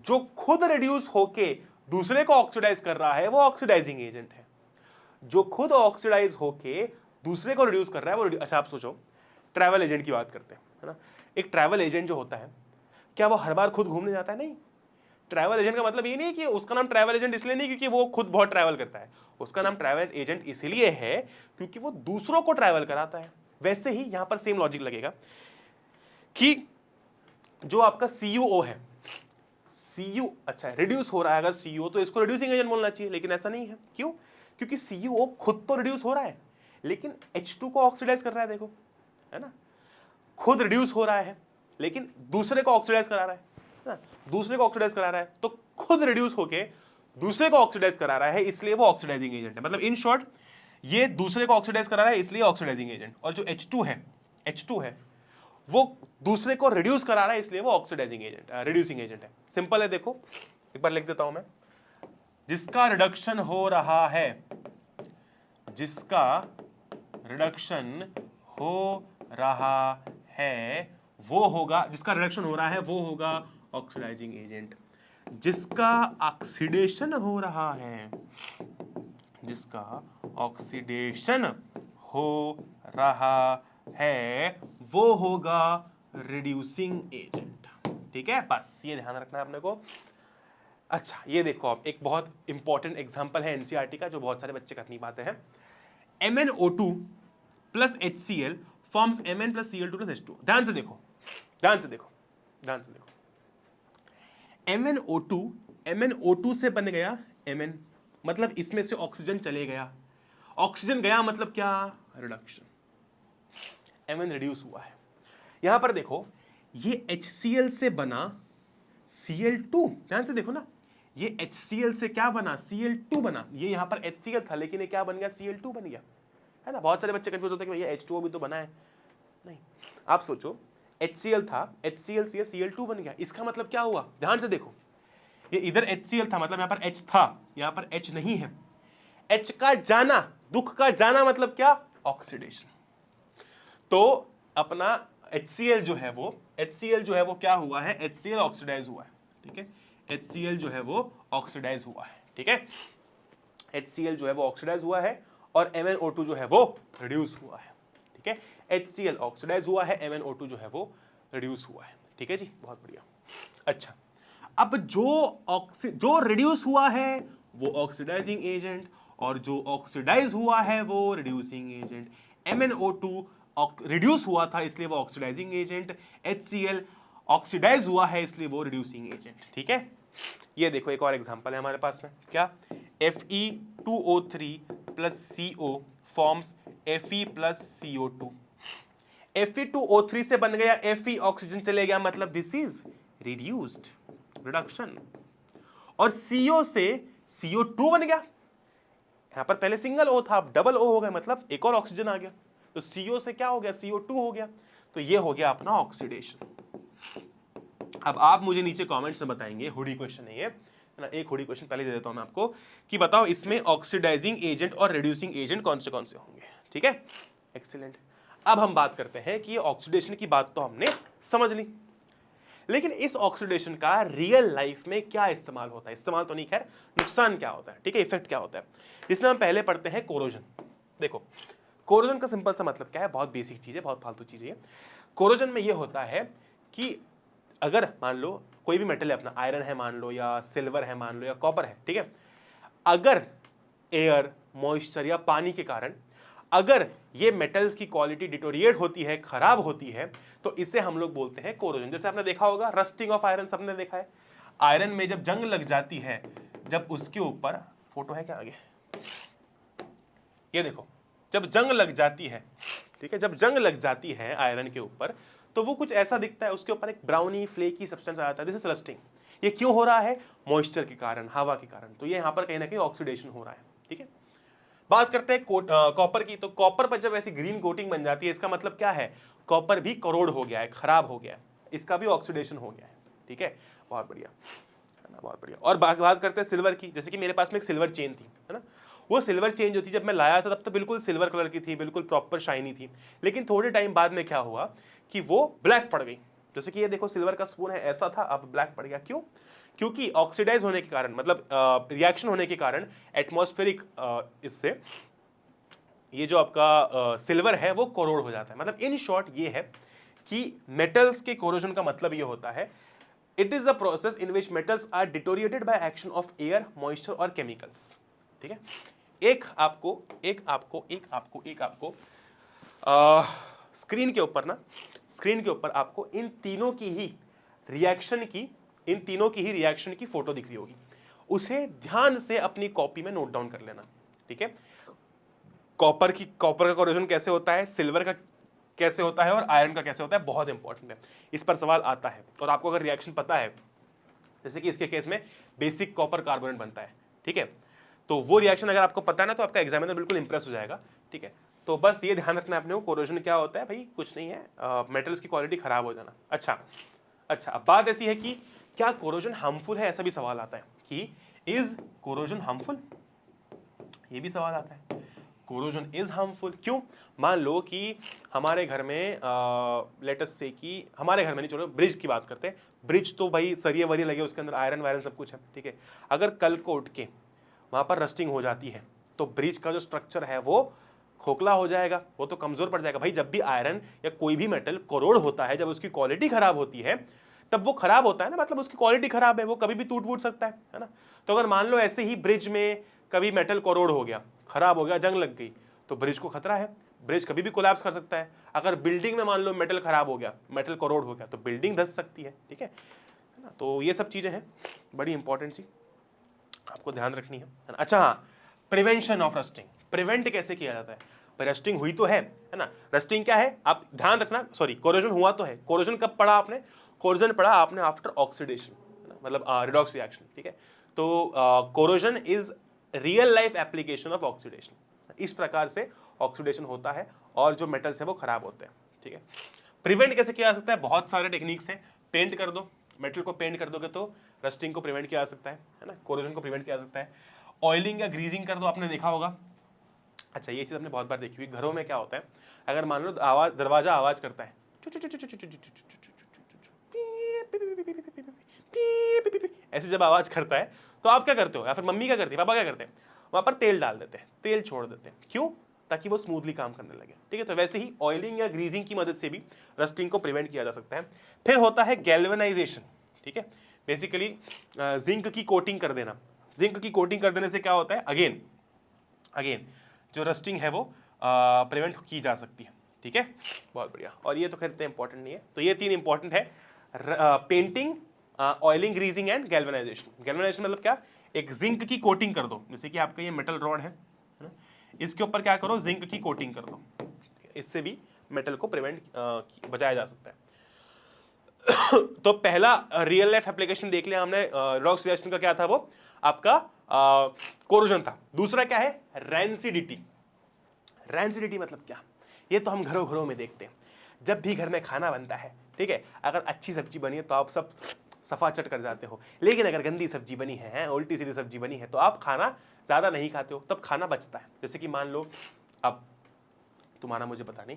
जो खुद रिड्यूस होके दूसरे को ऑक्सीडाइज कर रहा है वो ऑक्सीडाइजिंग एजेंट है। जो खुद ऑक्सीडाइज होके दूसरे को रिड्यूस कर रहा है वो। अच्छा आप सोचो, ट्रैवल एजेंट की बात करते हैं, है ना। एक ट्रैवल एजेंट जो होता है, क्या वो हर बार खुद घूमने जाता है? नहीं। ट्रैवल एजेंट का मतलब ये नहीं कि उसका नाम ट्रैवल एजेंट इसलिए नहीं क्योंकि वो खुद बहुत ट्रैवल करता है, उसका नाम ट्रैवल एजेंट इसलिए है क्योंकि वो दूसरों को ट्रैवल कराता है। वैसे ही यहां पर सेम लॉजिक लगेगा कि जो आपका CuO है, अच्छा रिड्यूस हो रहा है अगर CuO, तो इसको रिड्यूसिंग एजेंट बोलना चाहिए, लेकिन ऐसा नहीं है। क्यों? क्योंकि CuO खुद तो रिड्यूस हो रहा है लेकिन H2 को ऑक्सीडाइज कर रहा है, देखो, है ना। खुद रिड्यूस हो रहा है लेकिन दूसरे को ऑक्सीडाइज करा रहा है ना, दूसरे को ऑक्सीडाइज करा रहा है, तो खुद रिड्यूस होके दूसरे को ऑक्सीडाइज करा रहा है, इसलिए वो ऑक्सीडाइजिंग एजेंट है। मतलब इन शॉर्ट, ये दूसरे को ऑक्सीडाइज करा रहा है इसलिए ऑक्सीडाइजिंग एजेंट, और जो H2 है वो दूसरे को रिड्यूस करा रहा है इसलिए वो ऑक्सीडाइजिंग एजेंट, रिड्यूसिंग एजेंट है। सिंपल है, देखो एक बार लिख देता हूं मैं। जिसका रिडक्शन हो रहा है, जिसका रिडक्शन हो रहा है वो होगा, जिसका रिडक्शन हो रहा है वो होगा ऑक्सीडाइजिंग एजेंट। जिसका ऑक्सीडेशन हो रहा है, जिसका ऑक्सीडेशन हो रहा है वो होगा रिड्यूसिंग एजेंट। ठीक है, बस ये ध्यान रखना है अपने को। अच्छा ये देखो, आप एक बहुत इंपॉर्टेंट एग्जांपल है एनसीईआरटी का जो बहुत सारे बच्चे कर नहीं पाते हैं। MnO2 plus HCl forms Mn plus Cl2 plus H2। ध्यान से देखो, ध्यान से देखो, ध्यान से देखो। MnO2 से बन गया Mn, मतलब इसमें से ऑक्सीजन चले गया, ऑक्सीजन गया मतलब क्या? रिडक्शन। Mn रिड्यूस हुआ है। यहां पर देखो, ये HCl से बना Cl2, ध्यान से देखो ना, ये HCl से क्या बना? Cl2 बना। ये यहां पर HCl था लेकिन ये क्या बन गया? Cl2 बन गया, है ना। बहुत सारे बच्चे कंफ्यूज होते हैं कि भैया H2O भी तो बना है। नहीं, आप सोचो, HCl था, HCl से Cl2 बन गया, इसका मतलब क्या हुआ? ध्यान से देखो, ये इधर HCl था मतलब यहां पर H था, यहां पर H नहीं है। H का जाना, दुख का जाना मतलब क्या? ऑक्सीडेशन। तो अपना HCl जो है वो क्या हुआ है? HCl ऑक्सीडाइज हुआ है। ठीक है, HCl जो है वो ऑक्सीडाइज हुआ है। ठीक है, HCl जो है वो ऑक्सीडाइज हुआ है और MnO2 जो है वो रिड्यूस हुआ है। ठीक है, HCl ऑक्सीडाइज हुआ है, MnO2 जो है वो रिड्यूस हुआ है, ठीक है जी, बहुत बढ़िया। अच्छा, अब जो रिड्यूस हुआ है वो ऑक्सीडाइजिंग एजेंट, और जो ऑक्सीडाइज हुआ है वो रिड्यूसिंग एजेंट। MnO2 रिड्यूस हुआ था इसलिए वो ऑक्सीडाइजिंग एजेंट, HCl ऑक्सीडाइज हुआ है इसलिए वो रिड्यूसिंग एजेंट, ठीक है। ये देखो एक और एग्जांपल है हमारे पास में, क्या, Fe2O3 plus CO forms Fe plus CO2। Fe2O3 से बन गया Fe, ऑक्सीजन चले गया, मतलब दिस इज रिड्यूस्ड, रिडक्शन। और CO से CO2 बन गया, यहां पर पहले सिंगल O था, अब डबल O हो गया, मतलब एक और ऑक्सीजन आ गया, तो CO से क्या हो गया, CO2 हो गया, तो ये हो गया अपना ऑक्सीडेशन। अब आप मुझे नीचे कमेंट्स में बताएंगे, हुडी क्वेश्चन है ये ना, एक हुडी क्वेश्चन पहले दे देता हूं मैं आपको, कि बताओ इसमें ऑक्सीडाइजिंग एजेंट और रिड्यूसिंग एजेंट कौन से होंगे, ठीक है, एक्सीलेंट। अब हम बात करते हैं कि ऑक्सीडेशन की बात तो हमने समझ ली, लेकिन इस ऑक्सीडेशन का रियल लाइफ में क्या इस्तेमाल होता है, इस्तेमाल तो नहीं, खैर नुकसान क्या होता है, ठीक है, इफेक्ट क्या होता है, इसमें हम पहले पढ़ते हैं कोरोजन। देखो कोरोजन का सिंपल सा मतलब क्या है, बहुत बेसिक चीज है, बहुत फालतू चीज है। कोरोजन में यह होता है कि अगर मान लो कोई भी मेटल है अपना, आयरन है मान लो, या सिल्वर है मान लो, या कॉपर है, ठीक है, अगर एयर, मॉइस्चर या पानी के कारण अगर ये मेटल्स की क्वालिटी डिटोरिएट होती है, खराब होती है, तो इसे हम लोग बोलते हैं कोरोजन। जैसे आपने देखा होगा रस्टिंग ऑफ आयरन, सबने देखा है, आयरन में जब जंग लग जाती है, जब उसके ऊपर, फोटो है क्या आगे, ये देखो, जब जंग लग जाती है, ठीक है, जब जंग लग जाती है आयरन के ऊपर, तो वो कुछ ऐसा दिखता है, उसके ऊपर एक ब्राउनी फ्लेकी सब्सटेंस आ जाता है, दिस इज रस्टिंग। ये क्यों हो रहा है, मॉइस्चर के कारण, हवा के कारण, तो ये यहां पर कहीं ना कहीं ऑक्सीडेशन हो रहा है, ठीक है। बात करते हैं कॉपर की, तो कॉपर पर जब ऐसी ग्रीन कोटिंग बन जाती है, इसका मतलब क्या है, कॉपर भी करोड़ हो गया है, खराब हो गया है, इसका भी ऑक्सीडेशन हो गया है, ठीक है, बहुत बढ़िया, है ना, बहुत बढ़िया। और बात करते हैं सिल्वर की, जैसे कि मेरे पास में एक सिल्वर चेन थी, है ना, वो सिल्वर चेन जो थी जब मैं लाया था तब तो बिल्कुल सिल्वर कलर की थी, बिल्कुल प्रॉपर शाइनी थी, लेकिन थोड़े टाइम बाद में क्या हुआ कि वो ब्लैक पड़ गई। जैसे कि ये देखो सिल्वर का स्पून है, ऐसा था, अब ब्लैक पड़ गया, क्यों, क्योंकि ऑक्सीडाइज होने के कारण, मतलब रिएक्शन होने के कारण एटमॉस्फेरिक इससे ये जो आपका सिल्वर है वो कोरोड हो जाता है। मतलब इन शॉर्ट ये है कि मेटल्स के कोरोजन का मतलब ये होता है, it is a process in which metals are deteriorated by action of air, moisture और केमिकल्स, ठीक है। एक आपको स्क्रीन के ऊपर ना, स्क्रीन के ऊपर आपको इन तीनों की ही रिएक्शन की फोटो दिख रही होगी, उसे ध्यान से अपनी कॉपी में नोट डाउन कर लेना, ठीक है। कॉपर का कोरोजन कैसे होता है, सिल्वर का कैसे होता है, और आयरन का कैसे होता है, बहुत इंपॉर्टेंट है, इस पर सवाल आता है। और आपको अगर रिएक्शन पता है, जैसे कि इसके केस में बेसिक कॉपर कार्बोनेट बनता है, ठीक है, तो वो रिएक्शन अगर आपको पता है ना, तो आपका एग्जामिनर बिल्कुल इंप्रेस हो जाएगा, ठीक है। तो बस ये ध्यान रखना अपने को, कोरोजन क्या होता है भाई, कुछ नहीं है, मेटल्स की क्वालिटी खराब हो जाना। अच्छा, अब बात ऐसी है कि क्या कोरोजन हार्मफुल है, ऐसा भी सवाल आता है कि इज कोरोजन हार्मफुल, ये भी सवाल आता है, कोरोजन इज हार्मफुल क्यों। मान लो कि हमारे घर में लेटस से कि हमारे घर में नहीं, चलो ब्रिज की बात करते हैं, ब्रिज तो भाई सरिये वरिये लगे, उसके अंदर आयरन वायरन सब कुछ है, ठीक है। अगर कल को उठ के वहां पर रस्टिंग हो जाती है, तो ब्रिज का जो स्ट्रक्चर है वो खोखला हो जाएगा, वो तो कमजोर पड़ जाएगा भाई। जब भी आयरन या कोई भी मेटल करोड़ होता है, जब उसकी क्वालिटी खराब होती है, तब वो खराब होता है ना, मतलब उसकी क्वालिटी खराब है, वो कभी भी टूट फूट सकता है ना। तो अगर मान लो ऐसे ही ब्रिज में कभी मेटल करोड़ हो गया, खराब हो गया, जंग लग गई, तो ब्रिज को खतरा है, ब्रिज कभी भी कोलैप्स कर सकता है। अगर बिल्डिंग में मान लो मेटल खराब हो गया, मेटल करोड़ हो गया, तो बिल्डिंग धंस सकती है, ठीक है ना। तो ये सब चीजें हैं बड़ी इंपॉर्टेंट सी, आपको ध्यान रखनी है ना। अच्छा हाँ, प्रिवेंशन ऑफ रस्टिंग, प्रिवेंट कैसे किया जाता है, रस्टिंग हुई तो है ना, रस्टिंग क्या है आप ध्यान रखना, सॉरी कोरोजन हुआ तो है, कोरोजन कब पढ़ा आपने, कोरोजन पढ़ा आपने आफ्टर ऑक्सीडेशन, मतलब रिडॉक्स रिएक्शन, ठीक है। तो corrosion is real life application of oxidation, इस प्रकार से ऑक्सीडेशन होता है और जो मेटल्स है वो खराब होते हैं, ठीक है। प्रिवेंट कैसे किया जा सकता है, बहुत सारे टेक्निक्स हैं, पेंट कर दो, मेटल को पेंट कर दोगे तो रस्टिंग को प्रिवेंट किया जा सकता है ना, कोरोजन को प्रिवेंट किया जा सकता है। ऑयलिंग या ग्रीजिंग कर दो, आपने देखा होगा। अच्छा ये चीज आपने बहुत बार देखी हुई, घरों में क्या होता है, अगर मान लो आवाज, दरवाजा आवाज करता है, ऐसे जब आवाज करता है, तो आप क्या करते हो, या फिर मम्मी क्या करती है, पापा क्या करते हैं, वहां पर तेल डाल देते हैं, तेल छोड़ देते हैं, क्यों, ताकि वो स्मूथली काम करने लगे। ठीक है, तो वैसे ही ऑयलिंग या ग्रीजिंग की मदद से भी रस्टिंग को प्रिवेंट किया जा सकता है। फिर होता है गैल्वेनाइजेशन। ठीक है, बेसिकली जिंक की कोटिंग कर देना। जिंक की कोटिंग कर देने से क्या होता है, अगेन जो रस्टिंग है वो प्रिवेंट की जा सकती है। ठीक है, बहुत बढ़िया। और ये तो खैर इतना इंपॉर्टेंट नहीं है, तो ये 3 इंपॉर्टेंट है, painting, oiling, greasing and galvanisation. Galvanisation मतलब क्या, एक जिंक की कोटिंग कर दो, जैसे कि आपका ये मेटल रॉड है ना, इसके ऊपर क्या करो, जिंक की कोटिंग कर दो, इससे भी मेटल को प्रिवेंट बचाया जा सकता है। तो पहला रियल लाइफ एप्लीकेशन देख लिया हमने, रॉक्स रिएक्शन का क्या था, वो आपका कोरोजन था। दूसरा क्या है, रैंसिडिटी। रैंसिडिटी मतलब क्या, ये तो हम घरों घरों में देखते हैं, जब भी घर में खाना बनता है, ठीक है, अगर अच्छी सब्जी बनी है तो आप सब सफा चट कर जाते हो, लेकिन अगर गंदी सब्जी बनी है, उल्टी सीधी सब्जी बनी है, तो आप खाना ज्यादा नहीं खाते हो, तब खाना बचता है। जैसे कि मान लो, अब तुम्हारा मुझे पता नहीं,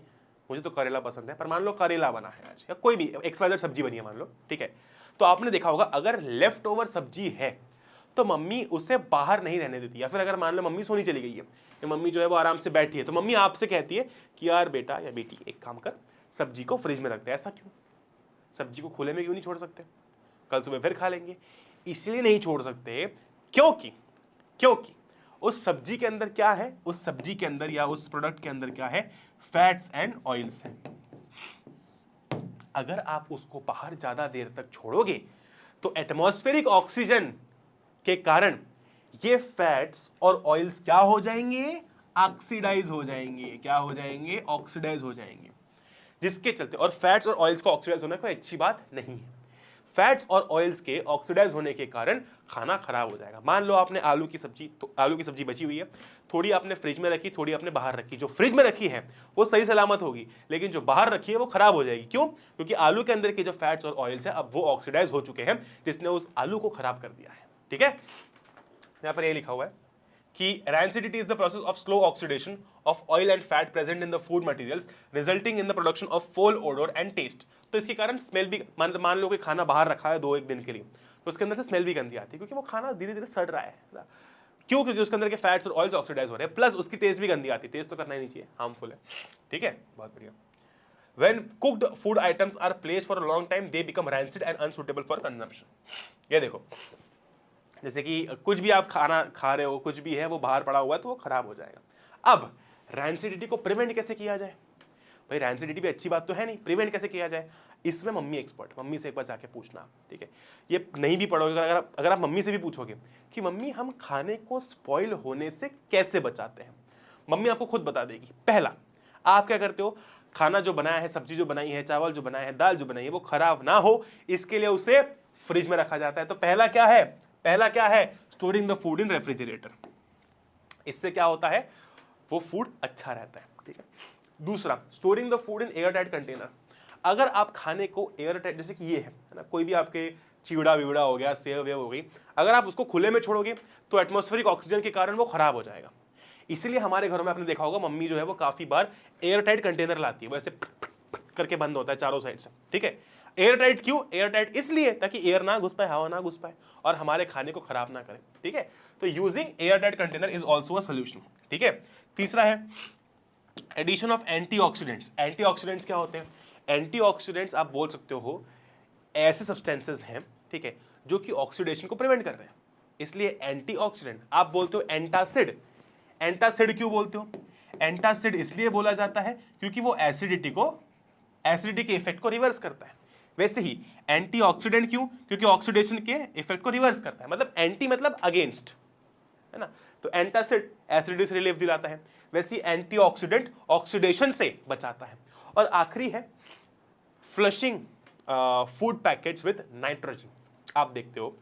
मुझे तो करेला पसंद है, पर मान लो करेला बना है आज, या कोई भी XYZ सब्जी बनी है मान लो, ठीक है, तो आपने देखा होगा अगर लेफ्ट ओवर सब्जी है तो मम्मी उसे बाहर नहीं रहने देती, या फिर अगर मान लो मम्मी सोनी चली गई है, या मम्मी जो है वो आराम से बैठी है, तो मम्मी आपसे कहती है कि यार बेटा या बेटी एक काम कर, सब्जी को फ्रिज में रख दे। ऐसा क्यों, सब्जी को खुले में क्यों नहीं छोड़ सकते, कल सुबह फिर खा लेंगे। इसलिए नहीं छोड़ सकते क्योंकि उस सब्जी के अंदर क्या है, उस सब्जी के अंदर या उस प्रोडक्ट के अंदर क्या है, फैट्स एंड ऑयल्स हैं। अगर आप उसको बाहर ज्यादा देर तक छोड़ोगे तो एटमॉस्फेरिक ऑक्सीजन के कारण ये फैट्स और ऑयल्स क्या हो जाएंगे, ऑक्सीडाइज हो जाएंगे। क्या हो जाएंगे, ऑक्सीडाइज हो जाएंगे, जिसके चलते, और फैट्स और ऑयल्स का ऑक्सीडाइज होना कोई अच्छी बात नहीं है। फैट्स और ऑयल्स के ऑक्सीडाइज होने के कारण खाना खराब हो जाएगा। मान लो आपने आलू की सब्जी बची हुई है, थोड़ी आपने फ्रिज में रखी, थोड़ी आपने बाहर रखी, जो फ्रिज में रखी है वो सही सलामत होगी, लेकिन जो बाहर रखी है वो खराब हो जाएगी। क्यों, क्योंकि आलू के अंदर के जो फैट्स और ऑयल्स है अब वो ऑक्सीडाइज हो चुके हैं, जिसने उस आलू को खराब कर दिया है। ठीक है, यहां पर ये लिखा हुआ है कि rancidity is the process of slow oxidation of oil and fat present in the food materials resulting in the production of foul odor and taste। तो इसके कारण स्मेल भी, मान लो कि खाना बाहर रखा है 2-1 दिन के लिए, तो उसके अंदर से स्मेल भी गंदी आती है, क्योंकि वो खाना धीरे धीरे सड़ रहा है। क्यों, क्योंकि उसके अंदर के फैट्स और ऑयल्स ऑक्सीडाइज हो रहे हैं, प्लस उसकी टेस्ट भी गंदी आती है। टेस्ट तो करना ही नहीं चाहिए, हार्मफुल है। ठीक है, बहुत बढ़िया। When cooked food items are placed for a long time, they become rancid and unsuitable for consumption। ये देखो, जैसे कि कुछ भी आप खाना खा रहे हो, कुछ भी है वो बाहर पड़ा हुआ है, तो वो खराब हो जाएगा। अब रैंसिडिटी को प्रिवेंट कैसे किया जाए, भाई रैंसिडिटी भी अच्छी बात तो है नहीं, प्रिवेंट कैसे किया जाए, इसमें मम्मी एक्सपर्ट, मम्मी से एक बार जाके पूछना। ठीक है, ये नहीं भी पढ़ोगे, अगर आप मम्मी से भी पूछोगे कि मम्मी हम खाने को स्पॉइल होने से कैसे बचाते हैं, मम्मी आपको खुद बता देगी। पहला, आप क्या करते हो, खाना जो बनाया है, सब्जी जो बनाई है, चावल जो बनाया है, दाल जो बनाई है, वो खराब ना हो इसके लिए उसे फ्रिज में रखा जाता है। तो पहला क्या है, storing the food in refrigerator. इससे क्या होता है, वो फूड अच्छा रहता है। ठीक है, दूसरा, storing the food in air tight container. अगर आप खाने को एयर टाइट, जैसे कि ये है ना, कोई भी आपके चिवड़ा विवड़ा हो गया, सेव वेव हो गई, अगर आप उसको खुले में छोड़ोगे तो एटमॉस्फेरिक ऑक्सीजन के कारण वो खराब हो जाएगा। इसीलिए हमारे घरों में आपने देखा होगा मम्मी जो है वो काफी बार एयर टाइट कंटेनर लाती है, वैसे करके बंद होता है चारों साइड से। ठीक है, एयर टाइट क्यों, एयर टाइट इसलिए ताकि एयर ना घुस पाए, हवा ना घुस पाए और हमारे खाने को खराब ना करे। ठीक है, तो using air tight container is also a solution. ठीक है, तीसरा है एडिशन ऑफ एंटीऑक्सीडेंट्स। एंटीऑक्सीडेंट्स क्या होते हैं, एंटीऑक्सीडेंट्स आप बोल सकते हो ऐसे सब्सटेंसेस हैं, ठीक है, जो कि ऑक्सीडेशन को प्रिवेंट कर रहे हैं, इसलिए एंटीऑक्सीडेंट। आप बोलते हो एंटासिड, एंटासिड क्यों बोलते हो, एंटासिड इसलिए बोला जाता है क्योंकि वो एसिडिटी के इफेक्ट को रिवर्स करता है। वैसे ही एंटीऑक्सीडेंट क्यों, क्योंकि ऑक्सीडेशन के इफेक्ट को रिवर्स करता है, मतलब एंटी मतलब अगेंस्ट, है ना, तो एंटासिड एसिडिटी से रिलीफ दिलाता है, वैसे ही एंटीऑक्सीडेंट ऑक्सीडेशन से बचाता है। और आखिरी है flushing food packets with nitrogen. आप देखते हो,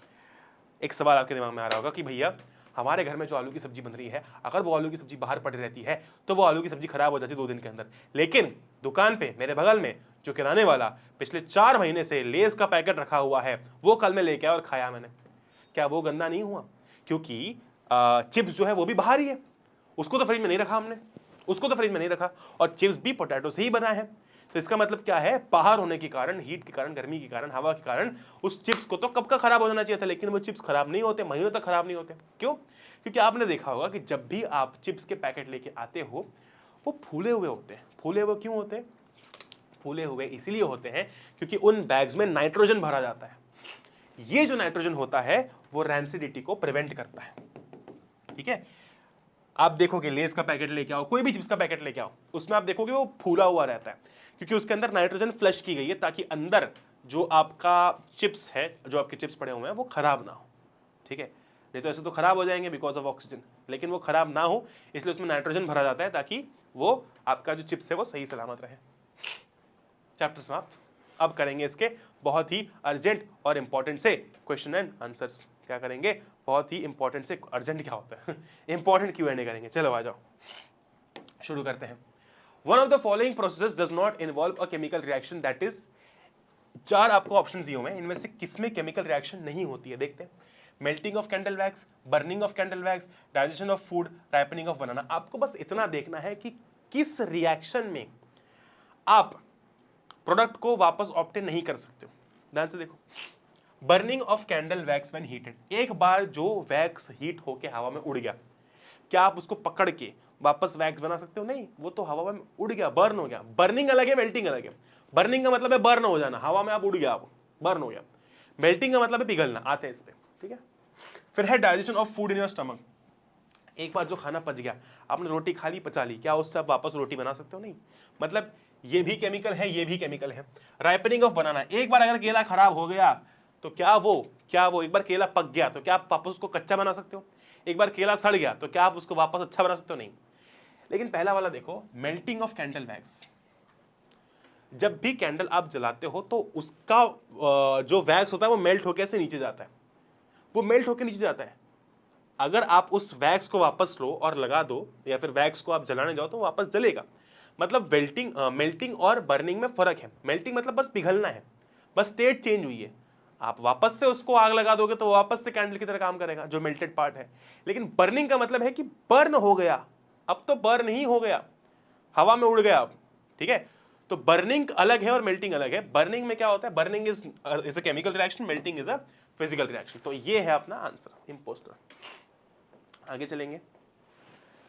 एक सवाल आपके दिमाग में आ रहा होगा कि भैया हमारे घर में जो आलू की सब्जी बन रही है, अगर वो आलू की सब्जी बाहर पड़ी रहती है तो वो आलू की सब्जी खराब हो जाती है 2 दिन के अंदर, लेकिन दुकान पे मेरे बगल में जो किराने वाला पिछले 4 महीने से लेज का पैकेट रखा हुआ है, वो कल मैं लेके आया और खाया मैंने, क्या वो गंदा नहीं हुआ, क्योंकि चिप्स जो है वो भी बाहर ही है, उसको तो फ्रिज में नहीं रखा हमने, और चिप्स भी पोटैटो से ही बना है। तो इसका मतलब क्या है, बाहर होने के कारण, हीट के कारण, गर्मी के कारण, हवा के कारण उस चिप्स को तो कब का खराब हो जाना चाहिए था, लेकिन वो चिप्स खराब नहीं होते, महीनों तक खराब नहीं होते। क्यों, क्योंकि आपने देखा होगा कि जब भी आप चिप्स के पैकेट लेके आते हो वो फूले हुए होते हैं। फूले हुए क्यों होते हैं? फूले हुए इसीलिए होते हैं क्योंकि उन बैग्स में नाइट्रोजन भरा जाता है। ये जो नाइट्रोजन होता है वो रैंसिडिटी को प्रिवेंट करता है। ठीक है, आप देखोगे लेस का पैकेट लेके आओ, कोई भी चिप्स का पैकेट लेके आओ, उसमें आप देखोगे वो फूला हुआ रहता है क्योंकि उसके अंदर नाइट्रोजन फ्लश की गई है ताकि अंदर जो आपका चिप्स है, जो आपके चिप्स पड़े हुए हैं, वो खराब ना हो। ठीक है, नहीं तो ऐसे तो खराब हो जाएंगे बिकॉज ऑफ ऑक्सीजन, लेकिन वो खराब ना हो इसलिए उसमें नाइट्रोजन भरा जाता है ताकि वो आपका जो चिप्स है वो सही सलामत रहे। चैप्टर समाप्त। अब करेंगे इसके बहुत ही अर्जेंट और इंपॉर्टेंट से क्वेश्चन एंड आंसर्स। क्या करेंगे? बहुत ही इंपॉर्टेंट से, अर्जेंट क्या होता है इंपॉर्टेंट Q&A करेंगे। चलो आ जाओ, शुरू करते हैं। One of the following processes does not involve a chemical reaction that is, चार आपको ऑप्शन दिए हुए हैं, इनमें से किसमें केमिकल रिएक्शन नहीं होती है? देखते हैं। Melting of candle wax, burning of candle wax, digestion of food, ripening of बनाना। आपको बस इतना देखना है कि किस रिएक्शन में आप प्रोडक्ट को वापस ऑब्टेन नहीं कर सकते हो। ध्यान से देखो। Burning of candle wax when heated, एक बार जो वैक्स हीट होके हवा में उड़ गया, क्या आप उसको पकड़ के वापस वैक्स बना सकते हो? नहीं, वो तो हवा में उड़ गया, बर्न हो गया। बर्निंग अलग है, मेल्टिंग अलग है। बर्निंग का मतलब है बर्न हो जाना, हवा में आप उड़ गया, आप बर्न हो गया। मेल्टिंग का मतलब है पिघलना। आते हैं इस पे, ठीक है। फिर है digestion of food in your stomach, एक बार जो खाना पच गया, आपने रोटी खा ली, पचा ली, क्या उससे आप वापस रोटी बना सकते हो? नहीं। मतलब ये भी केमिकल है, ये भी केमिकल है। राइपनिंग ऑफ बनाना, एक बार अगर केला खराब हो गया तो क्या वो एक बार केला पक गया तो क्या आप वापस उसको कच्चा बना सकते हो? एक बार केला सड़ गया तो क्या आप उसको वापस अच्छा बना सकते हो? नहीं। लेकिन पहला वाला देखो, मेल्टिंग ऑफ कैंडल वैक्स, जब भी कैंडल आप जलाते हो तो उसका जो वैक्स होता है वो मेल्ट होकर से नीचे जाता है, वो मेल्ट होकर नीचे जाता है। अगर आप उस वैक्स को वापस लो और लगा दो, या फिर वैक्स को आप जलाने जाओ तो वापस जलेगा। मतलब मेल्टिंग और बर्निंग में फर्क है। मेल्टिंग मतलब बस पिघलना है, बस स्टेट चेंज हुई है। आप वापस से उसको आग लगा दोगे तो वापस से कैंडल की तरह काम करेगा, जो मेल्टेड पार्ट है। लेकिन बर्निंग का मतलब है कि बर्न हो गया, अब तो बर्न ही हो गया, हवा में उड़ गया अब। ठीक है, तो बर्निंग अलग है और मेल्टिंग अलग है। बर्निंग में क्या होता है? Burning is a chemical reaction, melting is a physical reaction. तो ये है अपना आंसर, इम्पोस्टर। आगे चलेंगे।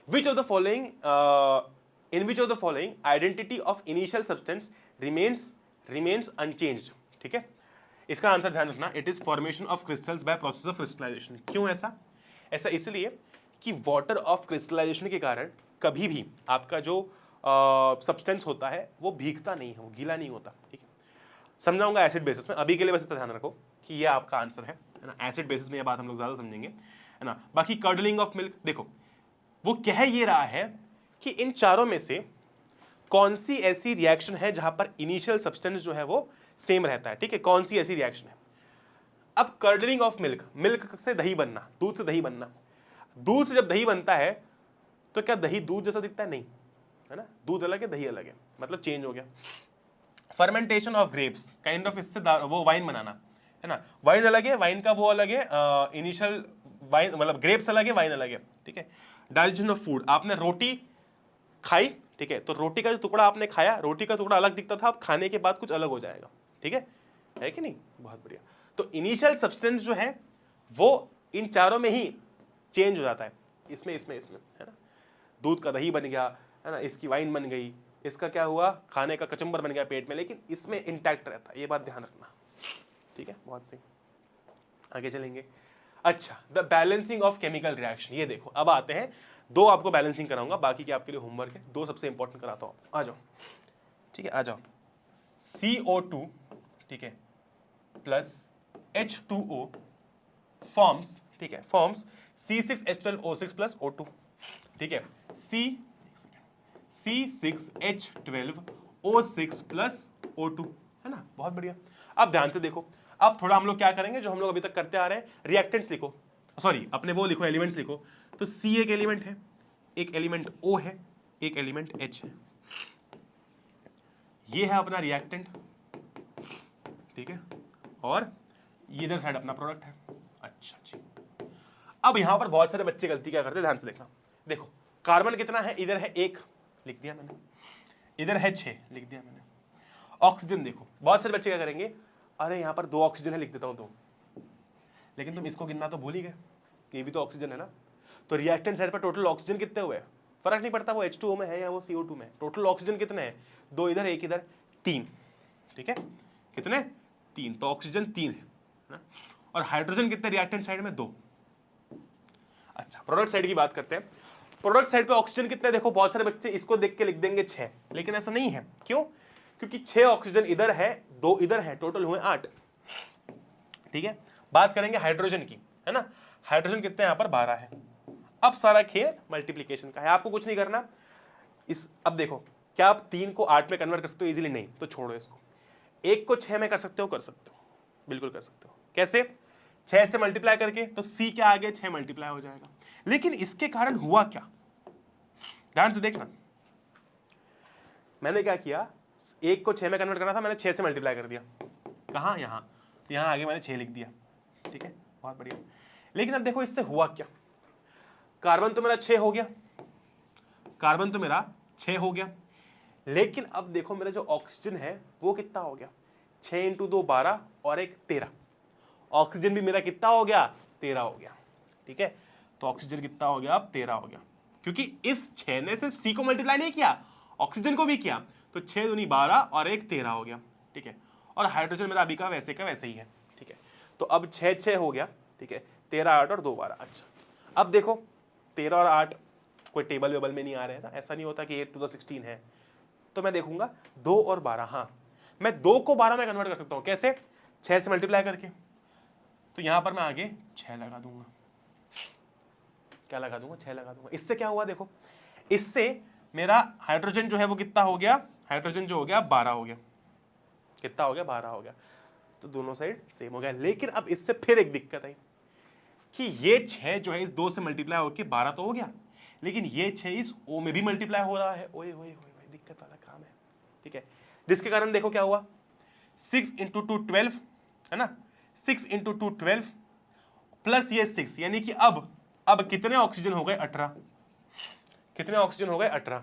Which of the following in which of the following identity of initial substance remains unchanged? ठीक है, इसका आंसर ध्यान रखना, it is formation of crystals by process of crystallisation. क्यों ऐसा? ऐसा इसलिए कि वाटर ऑफ क्रिस्टलाइजेशन के कारण कभी भी आपका जो सब्सटेंस होता है वो भीगता नहीं है, वो गीला नहीं होता। ठीक है, समझाऊंगा एसिड बेसिस में, अभी के लिए बस इतना ध्यान रखो कि ये आपका आंसर है ना। एसिड बेसिस में ये बात हम लोग ज्यादा समझेंगे, है ना। बाकी कर्डलिंग ऑफ मिल्क, देखो वो कह ये रहा है कि इन चारों में से कौन सी ऐसी रिएक्शन है जहां पर इनिशियल सब्सटेंस जो है वो सेम रहता है। ठीक है, कौन सी ऐसी रिएक्शन है? अब कर्डलिंग ऑफ मिल्क, मिल्क से दही बनना, दूध से दही बनना। दूध से जब दही बनता है तो क्या दही दूध जैसा दिखता है? नहीं, है ना। दूध अलग है, दही अलग है, मतलब चेंज हो गया। Fermentation of grapes, kind of इससे वो वाइन बनाना, है ना। वाइन अलग है, वाइन का वो अलग है, इनिशियल वाइन मतलब ग्रेप्स अलग है, वाइन अलग है। ठीक है, डाइजेशन ऑफ फूड, आपने रोटी खाई, ठीक है, तो रोटी का जो टुकड़ा आपने खाया, रोटी का टुकड़ा अलग दिखता था, अब खाने के बाद कुछ अलग हो जाएगा। ठीक है कि नहीं? बहुत बढ़िया। तो इनिशियल सब्सटेंस जो है वो इन चारों में ही चेंज हो जाता है, इसमें है ना। दूध का दही बन गया, है ना, इसकी वाइन बन गई, इसका क्या हुआ, खाने का कचुम्बर बन गया पेट में, लेकिन इसमें इंटैक्ट रहता है, ये बात ध्यान रखना। ठीक है, बहुत सही। आगे चलेंगे। अच्छा, the balancing of chemical reaction, ये देखो अब आते हैं, दो आपको बैलेंसिंग कराऊंगा, बाकी के आपके लिए होमवर्क है, दो सबसे इंपॉर्टेंट कराता हूं। आ जाओ, ठीक है, आ जाओ। CO2, ठीक है, प्लस H2O फॉर्म्स, ठीक है, फॉर्म्स C6H12O6 प्लस O2। ठीक है, C6H12O6 प्लस O2, है ना। बहुत बढ़िया। अब ध्यान से देखो, अब थोड़ा हम लोग क्या करेंगे जो हम लोग अभी तक करते आ रहे हैं, रिएक्टेंट्स लिखो, सॉरी अपने वो लिखो, एलिमेंट्स लिखो। तो C एक एलिमेंट है, एक एलिमेंट O है, एक एलिमेंट H है, ये है अपना रिएक्टेंट। ठीक है, और ये इधर साइड अपना प्रोडक्ट है। अच्छा जी, अब यहां पर बहुत सारे बच्चे गलती क्या करते हैं, ध्यान से देखना। देखो कार्बन कितना है, इधर है 1 लिख दिया मैंने, इधर है 6 लिख दिया मैंने। ऑक्सीजन देखो, बहुत सारे बच्चे क्या करेंगे, अरे यहां पर 2 ऑक्सीजन है, लिख देता हूं 2, लेकिन तुम इसको गिनना तो भूल ही गए, ये भी तो ऑक्सीजन है ना। तो रिएक्टेंट साइड पर टोटल ऑक्सीजन कितने हुए? फर्क नहीं पड़ता वो H2O में है या वो CO2 में है। टोटल ऑक्सीजन कितने हैं, 2 इधर 1 इधर, 3, ठीक है, कितने, 3, तो ऑक्सीजन 3 है ना, और हाइड्रोजन कितने रिएक्टेंट साइड में, 2। अच्छा, प्रोडक्ट साइड की बात करते हैं। प्रोडक्ट साइड पे ऑक्सीजन कितने, देखो बहुत सारे बच्चे इसको देख के लिख देंगे 6, लेकिन ऐसा नहीं है। क्यों? क्योंकि 6 ऑक्सीजन इधर है, 2 इधर है, टोटल हुए 8, ठीक है। बात करेंगे हाइड्रोजन की, है ना, हाइड्रोजन कितने यहाँ पर 12 है। अब सारा खेल मल्टीप्लीकेशन का है, आपको कुछ नहीं करना। अब देखो, क्या आप 3 को 8 में कन्वर्ट कर सकते हो इजीली? नहीं, तो छोड़ो इसको। 1 को 6 में कर सकते हो, कर सकते हो, बिल्कुल कर सकते हो। कैसे? 6 से मल्टीप्लाई करके, तो C के आगे 6 मल्टीप्लाई हो जाएगा। लेकिन इसके कारण हुआ क्या, ध्यान से देखना। मैंने क्या किया, 1 को 6 में कन्वर्ट करना था, मैंने 6 से मल्टीप्लाई कर दिया। कहाँ? यहाँ, तो यहाँ आगे मैंने 6 लिख दिया, ठीक है, बहुत बढ़िया। लेकिन अब देखो इससे हुआ क्या, कार्बन तो मेरा 6 हो गया, कार्बन तो मेरा 6 हो गया, लेकिन अब देखो मेरा जो ऑक्सीजन है वो कितना हो गया, 6 × 2 12 और 1 13। ऑक्सीजन भी मेरा कितना हो गया, 13 हो गया, ठीक है। तो ऑक्सीजन कितना हो गया, अब 13 हो गया, क्योंकि इस 6 ने सिर्फ C को मल्टीप्लाई नहीं किया, ऑक्सीजन को भी किया, तो 6 दूनी 12 और 1 13 हो गया, ठीक है। और हाइड्रोजन मेरा अभी का वैसे ही है, ठीक है। तो अब 6 6 हो गया, ठीक है, 13 8 और 2 12। अच्छा, अब देखो 13 और 8 कोई टेबल वेबल में नहीं आ रहे हैं ना, ऐसा नहीं होता कि 8 to the 16 है, तो मैं देखूंगा 2 और 12, हाँ मैं 2 को 12 में कन्वर्ट कर सकता हूँ। कैसे? 6 से मल्टीप्लाई करके, तो यहां पर मैं आगे 6 लगा दूंगा, क्या लगा दूंगा, 6 लगा दूंगा। इससे क्या हुआ, देखो इससे मेरा हाइड्रोजन जो है वो कितना हो गया, हाइड्रोजन जो हो गया 12 हो गया, कितना हो गया, 12 हो गया, तो दोनों साइड सेम हो गया। लेकिन अब इससे फिर एक दिक्कत आई कि ये 6 जो है इस 2 से मल्टीप्लाई होकर 12 तो हो गया, लेकिन ये 6 इस O में भी मल्टीप्लाई हो रहा है। ओए ओए ओए, दिक्कत वाला काम है, ठीक है। जिसके कारण देखो क्या हुआ, 6 × 2 12 है ना, 6 × 2 12 प्लस ये 6, यानी कि अब कितने ऑक्सीजन हो गए, 18। कितने ऑक्सीजन हो गए, 18।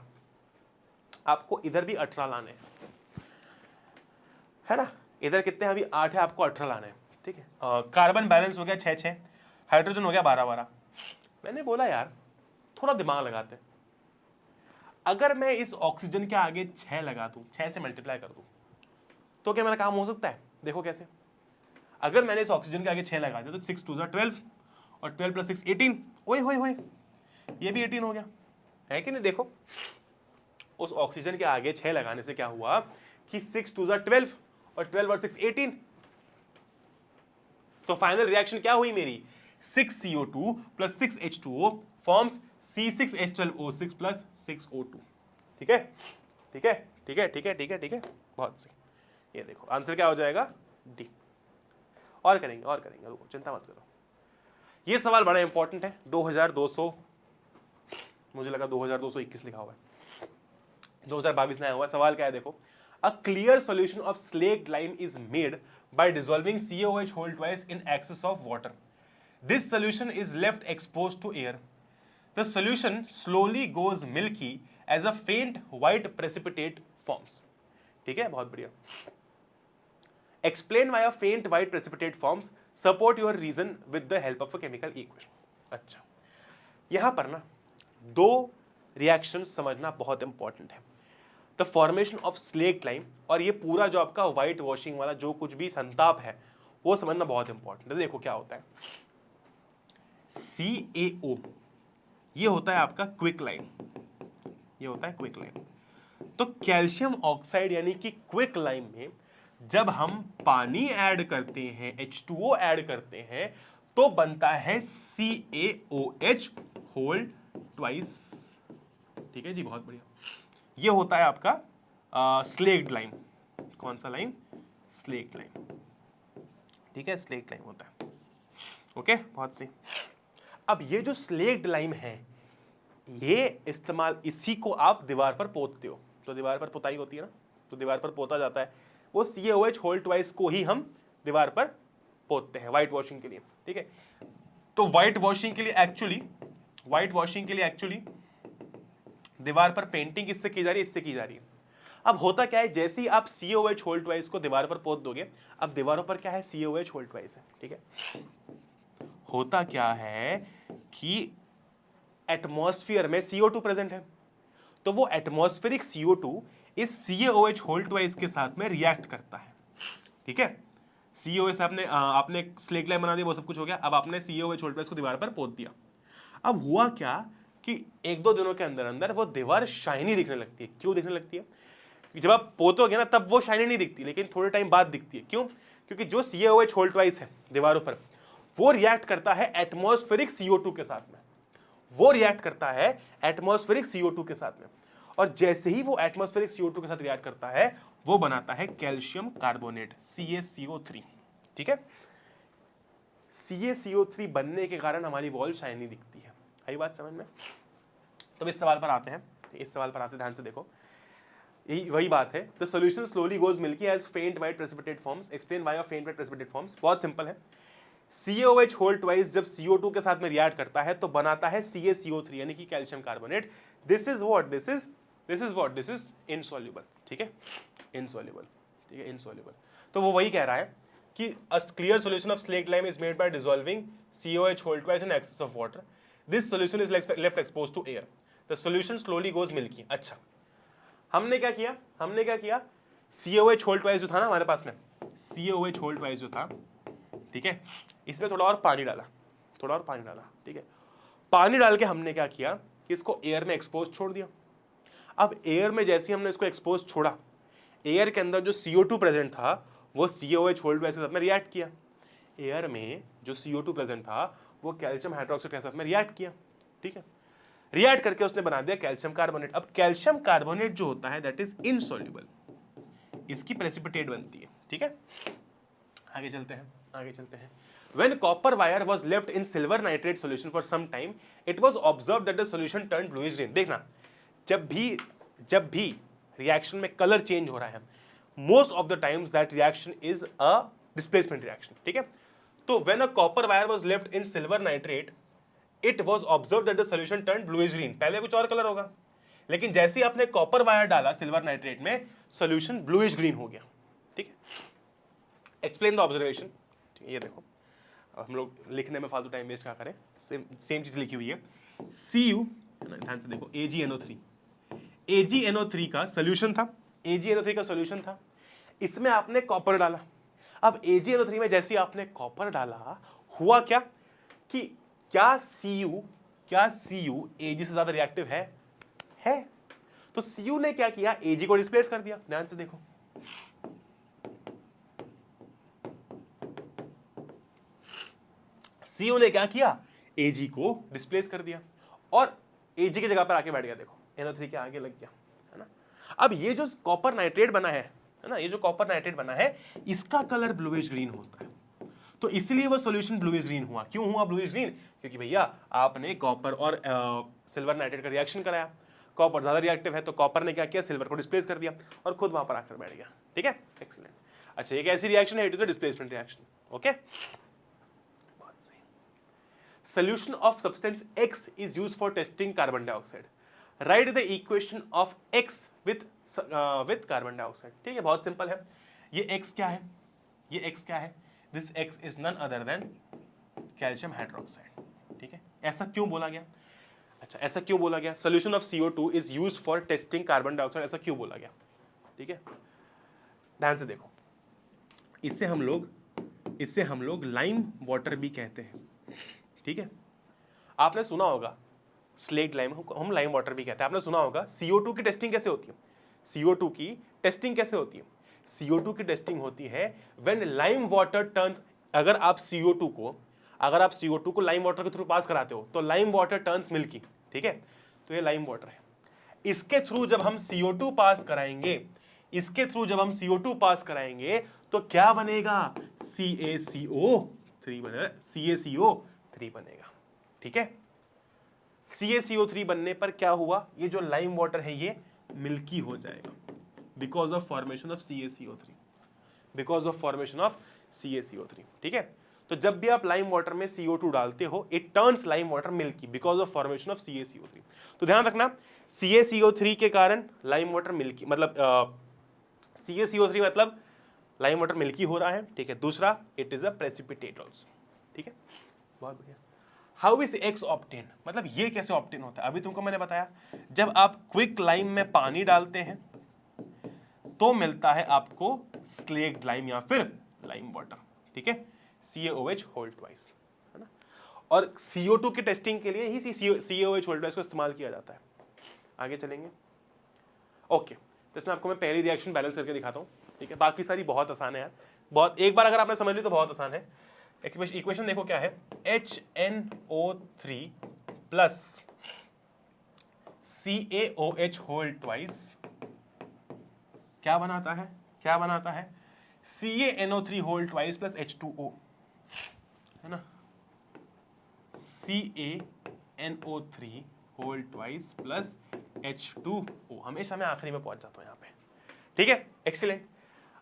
आपको इधर भी 18 लाने हैं, है ना, इधर कितने हैं, अभी 8 है, आपको 18 लाने हैं, ठीक है। कार्बन बैलेंस हो गया 6 6, हाइड्रोजन हो गया 12 12। मैंने बोला यार थोड़ा दिमाग लगाते हैं, अगर मैं इस ऑक्सीजन के आगे 6 लगा दूं, 6 से मल्टीप्लाई कर दूं, तो क्या मेरा काम हो सकता है? देखो कैसे, अगर मैंने इस ऑक्सीजन के आगे 6 लगा दिया तो 6 2 12 और 12 + 6 18, ओए होए होए, ये भी 18 हो गया, है कि नहीं? देखो उस ऑक्सीजन के आगे 6 लगाने से क्या हुआ कि 6 2 12 और 12 और 6 18, तो फाइनल रिएक्शन क्या हुई मेरी, 6CO2 + 6H2O forms C6H12O6 + 6O2, ठीक है, ठीक है, ठीक है, ठीक है, ठीक है, ठीक है, बहुत सही। ये देखो आंसर क्या हो जाएगा, डी। और करेंगे, रुको, चिंता मत करो। ये सवाल बड़ा इंपॉर्टेंट है, 2200, मुझे लगा 2221 लिखा हुआ है, 2022 में आया हुआ है। सवाल क्या है देखो, a clear solution of slaked lime is made by dissolving COH whole twice in excess of water. This solution is left exposed to air. The solution slowly goes milky as a faint white precipitate forms. ठीक है, बहुत बढ़िया। Explain why a faint white precipitate forms. Support your reason with the help of a chemical equation. अच्छा, यहां पर ना 2 reactions समझना बहुत इंपॉर्टेंट है, the formation of slaked lime, और ये पूरा जो आपका व्हाइट वॉशिंग वाला जो कुछ भी संताप है वो समझना बहुत इंपॉर्टेंट है। देखो क्या होता है, CaO ये होता है आपका क्विक लाइम, ये होता है क्विक लाइम। तो कैल्शियम ऑक्साइड यानी कि क्विक लाइम में जब हम पानी ऐड करते हैं, H2O ऐड करते हैं, तो बनता है CaOH होल ट्वाइस, ठीक है जी, बहुत बढ़िया। ये होता है आपका स्लेक्ड लाइम। कौन सा लाइम, स्लेक्ड लाइम, ठीक है, स्लेक्ड लाइम होता है, ओके, बहुत सही। अब ये जो स्लेक्ड लाइम है, ये इस्तेमाल, इसी को आप दीवार पर पोतते हो, तो दीवार पर पुताई होती है ना, तो दीवार पर पोता जाता है, वो CaOH होल ट्वाइस को ही हम दीवार पर पोतते हैं व्हाइट वॉशिंग के लिए, ठीक है। तो व्हाइट वॉशिंग के लिए एक्चुअली दीवार पर पेंटिंग किससे की जा रही है, इससे की जा रही है। अब होता क्या है, जैसे ही आप CaOH होल ट्वाइस को दीवार पर पोत दोगे, अब दीवारों पर क्या है, CaOH होल ट्वाइस है, ठीक है। होता क्या है कि एटमॉस्फेयर में CO2 प्रेजेंट है, तो वो एटमॉस्फेरिक CO2 इस CaOH होल ट्वाइस के साथ में रिएक्ट करता है। ठीक है, CaOH आपने स्लेट लाइन बना दी, वो सब कुछ हो गया। अब आपने CaOH होल ट्वाइस को दीवार पर पोत दिया। अब हुआ क्या कि एक दो दिनों के अंदर अंदर वो दीवार शाइनी दिखने लगती है। क्यों दिखने लगती है? जब आप पोतोगे ना तब वो शाइनी नहीं दिखती, लेकिन थोड़े टाइम बाद दिखती है। क्यों? क्योंकि जो CaOH होल ट्वाइस है दीवारों पर, वो रिएक्ट करता है एटमॉस्फेरिक CO2 के साथ में। वो रिएक्ट करता है एटमॉस्फेरिक CO2 के साथ में, और जैसे ही वो एटमॉस्फेरिक CO2 के साथ रिएक्ट करता है, वो बनाता है कैल्शियम कार्बोनेट CaCO3। ठीक है, CaCO3 बनने के कारण हमारी वॉल शाइनी दिखती है। आई बात समझ में? तो इस सवाल पर आते हैं, ध्यान से देखो। यही वही बात है। The solution slowly goes milky as faint white precipitate forms. Explain why of faint white precipitate forms. बहुत सिंपल है। CaOH होल ट्वाइस जब CO2 के साथ में रिएक्ट करता है तो बनाता है CaCO3 यानी कि calcium carbonate. This is what, this is insoluble. ठीक है, इनसॉल्युबल। ठीक है, इनसॉल्युबल। तो वो वही कह रहा है कि a clear solution of slaked lime is made by dissolving CaOH whole twice in excess of water. This solution is left exposed to air. The solution slowly goes milky. अच्छा, हमने क्या किया? CaOH whole twice जो था ना हमारे पास में, CaOH whole twice जो था, ठीक है, इसमें थोड़ा और पानी डाला। ठीक है, पानी डाल के हमने क्या किया कि इसको एयर में एक्सपोज छोड़ दिया। अब एयर में जैसे हमने इसको एक्सपोज छोड़ा, एयर के अंदर जो CO2 प्रेजेंट था वो CaOH होल ट्वाइस के साथ में रिएक्ट किया। एयर में जो CO2 प्रेजेंट था वो कैल्शियम हाइड्रोक्साइड के साथ में रिएक्ट किया। ठीक है, रिएक्ट करके उसने बना दिया कैल्शियम कार्बोनेट। अब कैल्शियम कार्बोनेट जो होता है दैट इज इनसॉल्युबल, इसकी प्रेसिपिटेट बनती है। ठीक है, आगे चलते हैं। When copper wire was left in silver nitrate solution for some time, it was observed that the solution turned bluish green. देखना, जब भी रिएक्शन में कलर चेंज हो रहा है, most of the times that reaction is a displacement reaction. ठीक है, तो when a copper wire was left in silver nitrate, it was observed that the solution turned bluish green. पहले कुछ और कलर होगा, लेकिन जैसे ही आपने कॉपर वायर डाला सिल्वर नाइट्रेट में, सॉल्यूशन ब्लूइश ग्रीन हो गया। ठीक है, एक्सप्लेन द ऑब्जर्वेशन। ये देखो, हम लोग लिखने में फालतू टाइम वेस्ट क्या करें, सेम चीज लिखी हुई है। Cu, ध्यान से देखो, AgNO3 का सोल्यूशन था। इसमें आपने कॉपर डाला। अब AgNO3 में जैसे आपने कॉपर डाला, हुआ क्या कि क्या Cu Ag से ज्यादा रिएक्टिव है? तो Cu ने क्या किया, Ag को डिस्प्लेस कर दिया। ध्यान से देखो, Cu ने क्या किया, Ag को डिस्प्लेस कर दिया और Ag की जगह पर आके बैठ गया। देखो, NO3 के आगे लग गया, है ना। अब ये जो कॉपर नाइट्रेट बना है ना, ये जो कॉपर नाइट्रेट बना है, इसका कलर ब्लूइश ग्रीन होता है। तो इसलिए वो सॉल्यूशन ब्लूइश ग्रीन हुआ। क्यों हुआ ब्लूइश ग्रीन? क्योंकि भैया आपने कॉपर और सिल्वर नाइट्रेट का रिएक्शन कराया। कॉपर ज्यादा रिएक्टिव है तो कॉपर ने क्या किया, सिल्वर को डिस्प्लेस कर दिया और खुद वहां पर आकर बैठ गया। ठीक है, एक्सीलेंट। अच्छा, ये कैसी रिएक्शन है? It is a displacement reaction. Okay, solution of substance X is used for testing carbon dioxide. Write the equation of X with carbon dioxide. ठीक है, बहुत सिंपल है। ये X क्या है? This X is none other than calcium hydroxide. ठीक है, ऐसा क्यों बोला गया? Solution of CO2 is used for testing carbon dioxide. ऐसा क्यों बोला गया? ठीक है, ध्यान से देखो, इससे हम लोग लाइम वाटर भी कहते हैं। ठीक है, आपने सुना होगा स्लेट लाइम, हम लाइम वाटर भी कहते हैं। आपने सुना होगा CO2 की टेस्टिंग कैसे होती है? CO2 की टेस्टिंग होती है व्हेन लाइम वाटर टर्न्स। अगर आप CO2 को लाइम वाटर के थ्रू पास कराते हो तो लाइम वाटर टर्न्स मिल्की। ठीक है, तो ये लाइम वाटर है। इसके थ्रू जब हम CO2 पास कराएंगे तो क्या बनेगा? CaCO3 बनेगा। ठीक है, CaCO3 बनने पर क्या हुआ, ये जो लाइम वाटर है ये मिल्की हो जाएगा because of formation of CaCO3। ठीक है, तो जब भी आप लाइम वाटर में CO2 डालते हो, it turns lime water milky because of formation of CaCO3। तो ध्यान रखना, CaCO3 के कारण लाइम वाटर मिल्की, मतलब CaCO3 मतलब लाइम वाटर मिल्की हो रहा है। ठीक है, दूसरा, it is a precipitate also. ठीक है, बहुत बढ़िया। हाउ इज एक्स ऑप्टेन, मतलब ये कैसे ऑप्टेन होता है। अभी तुमको मैंने बताया जब आप क्विक लाइम में पानी डालते हैं तो मिलता है आपको स्लेक्ड लाइम या फिर लाइम वाटर, ठीक है, CaOH होल ट्वाइस, है ना। और CO2 के टेस्टिंग के लिए ही CaOH होल ट्वाइस को इस्तेमाल किया जाता है। आगे चलेंगे। ओके, तो इसमें आपको मैं पहली रिएक्शन बैलेंस करके दिखाता हूँ, ठीक है। बाकी सारी बहुत आसान है यार, बहुत, एक बार अगर आपने समझ ली तो बहुत आसान है। इक्वेशन देखो क्या है, HNO3 plus CaOH whole twice क्या बनाता है, क्या बनाता है, CaNO3 whole twice plus H2O, है ना, CaNO3 whole twice plus H2O। हमेशा मैं आखिरी में पहुंच जाता हूं यहाँ पे, ठीक है, एक्सीलेंट।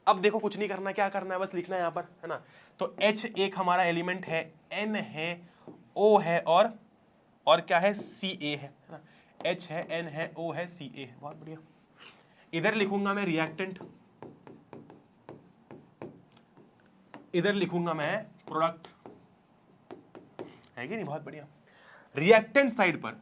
अब देखो कुछ नहीं करना, क्या करना है, बस लिखना है यहाँ पर, है ना। तो H एक हमारा एलिमेंट है, N है, O है और क्या है, Ca है ना। H है, N है, O है, Ca है, बहुत बढ़िया। इधर लिखूंगा मैं रिएक्टेंट, इधर लिखूंगा मैं प्रोडक्ट, है कि नहीं, बहुत बढ़िया। रिएक्टेंट साइड पर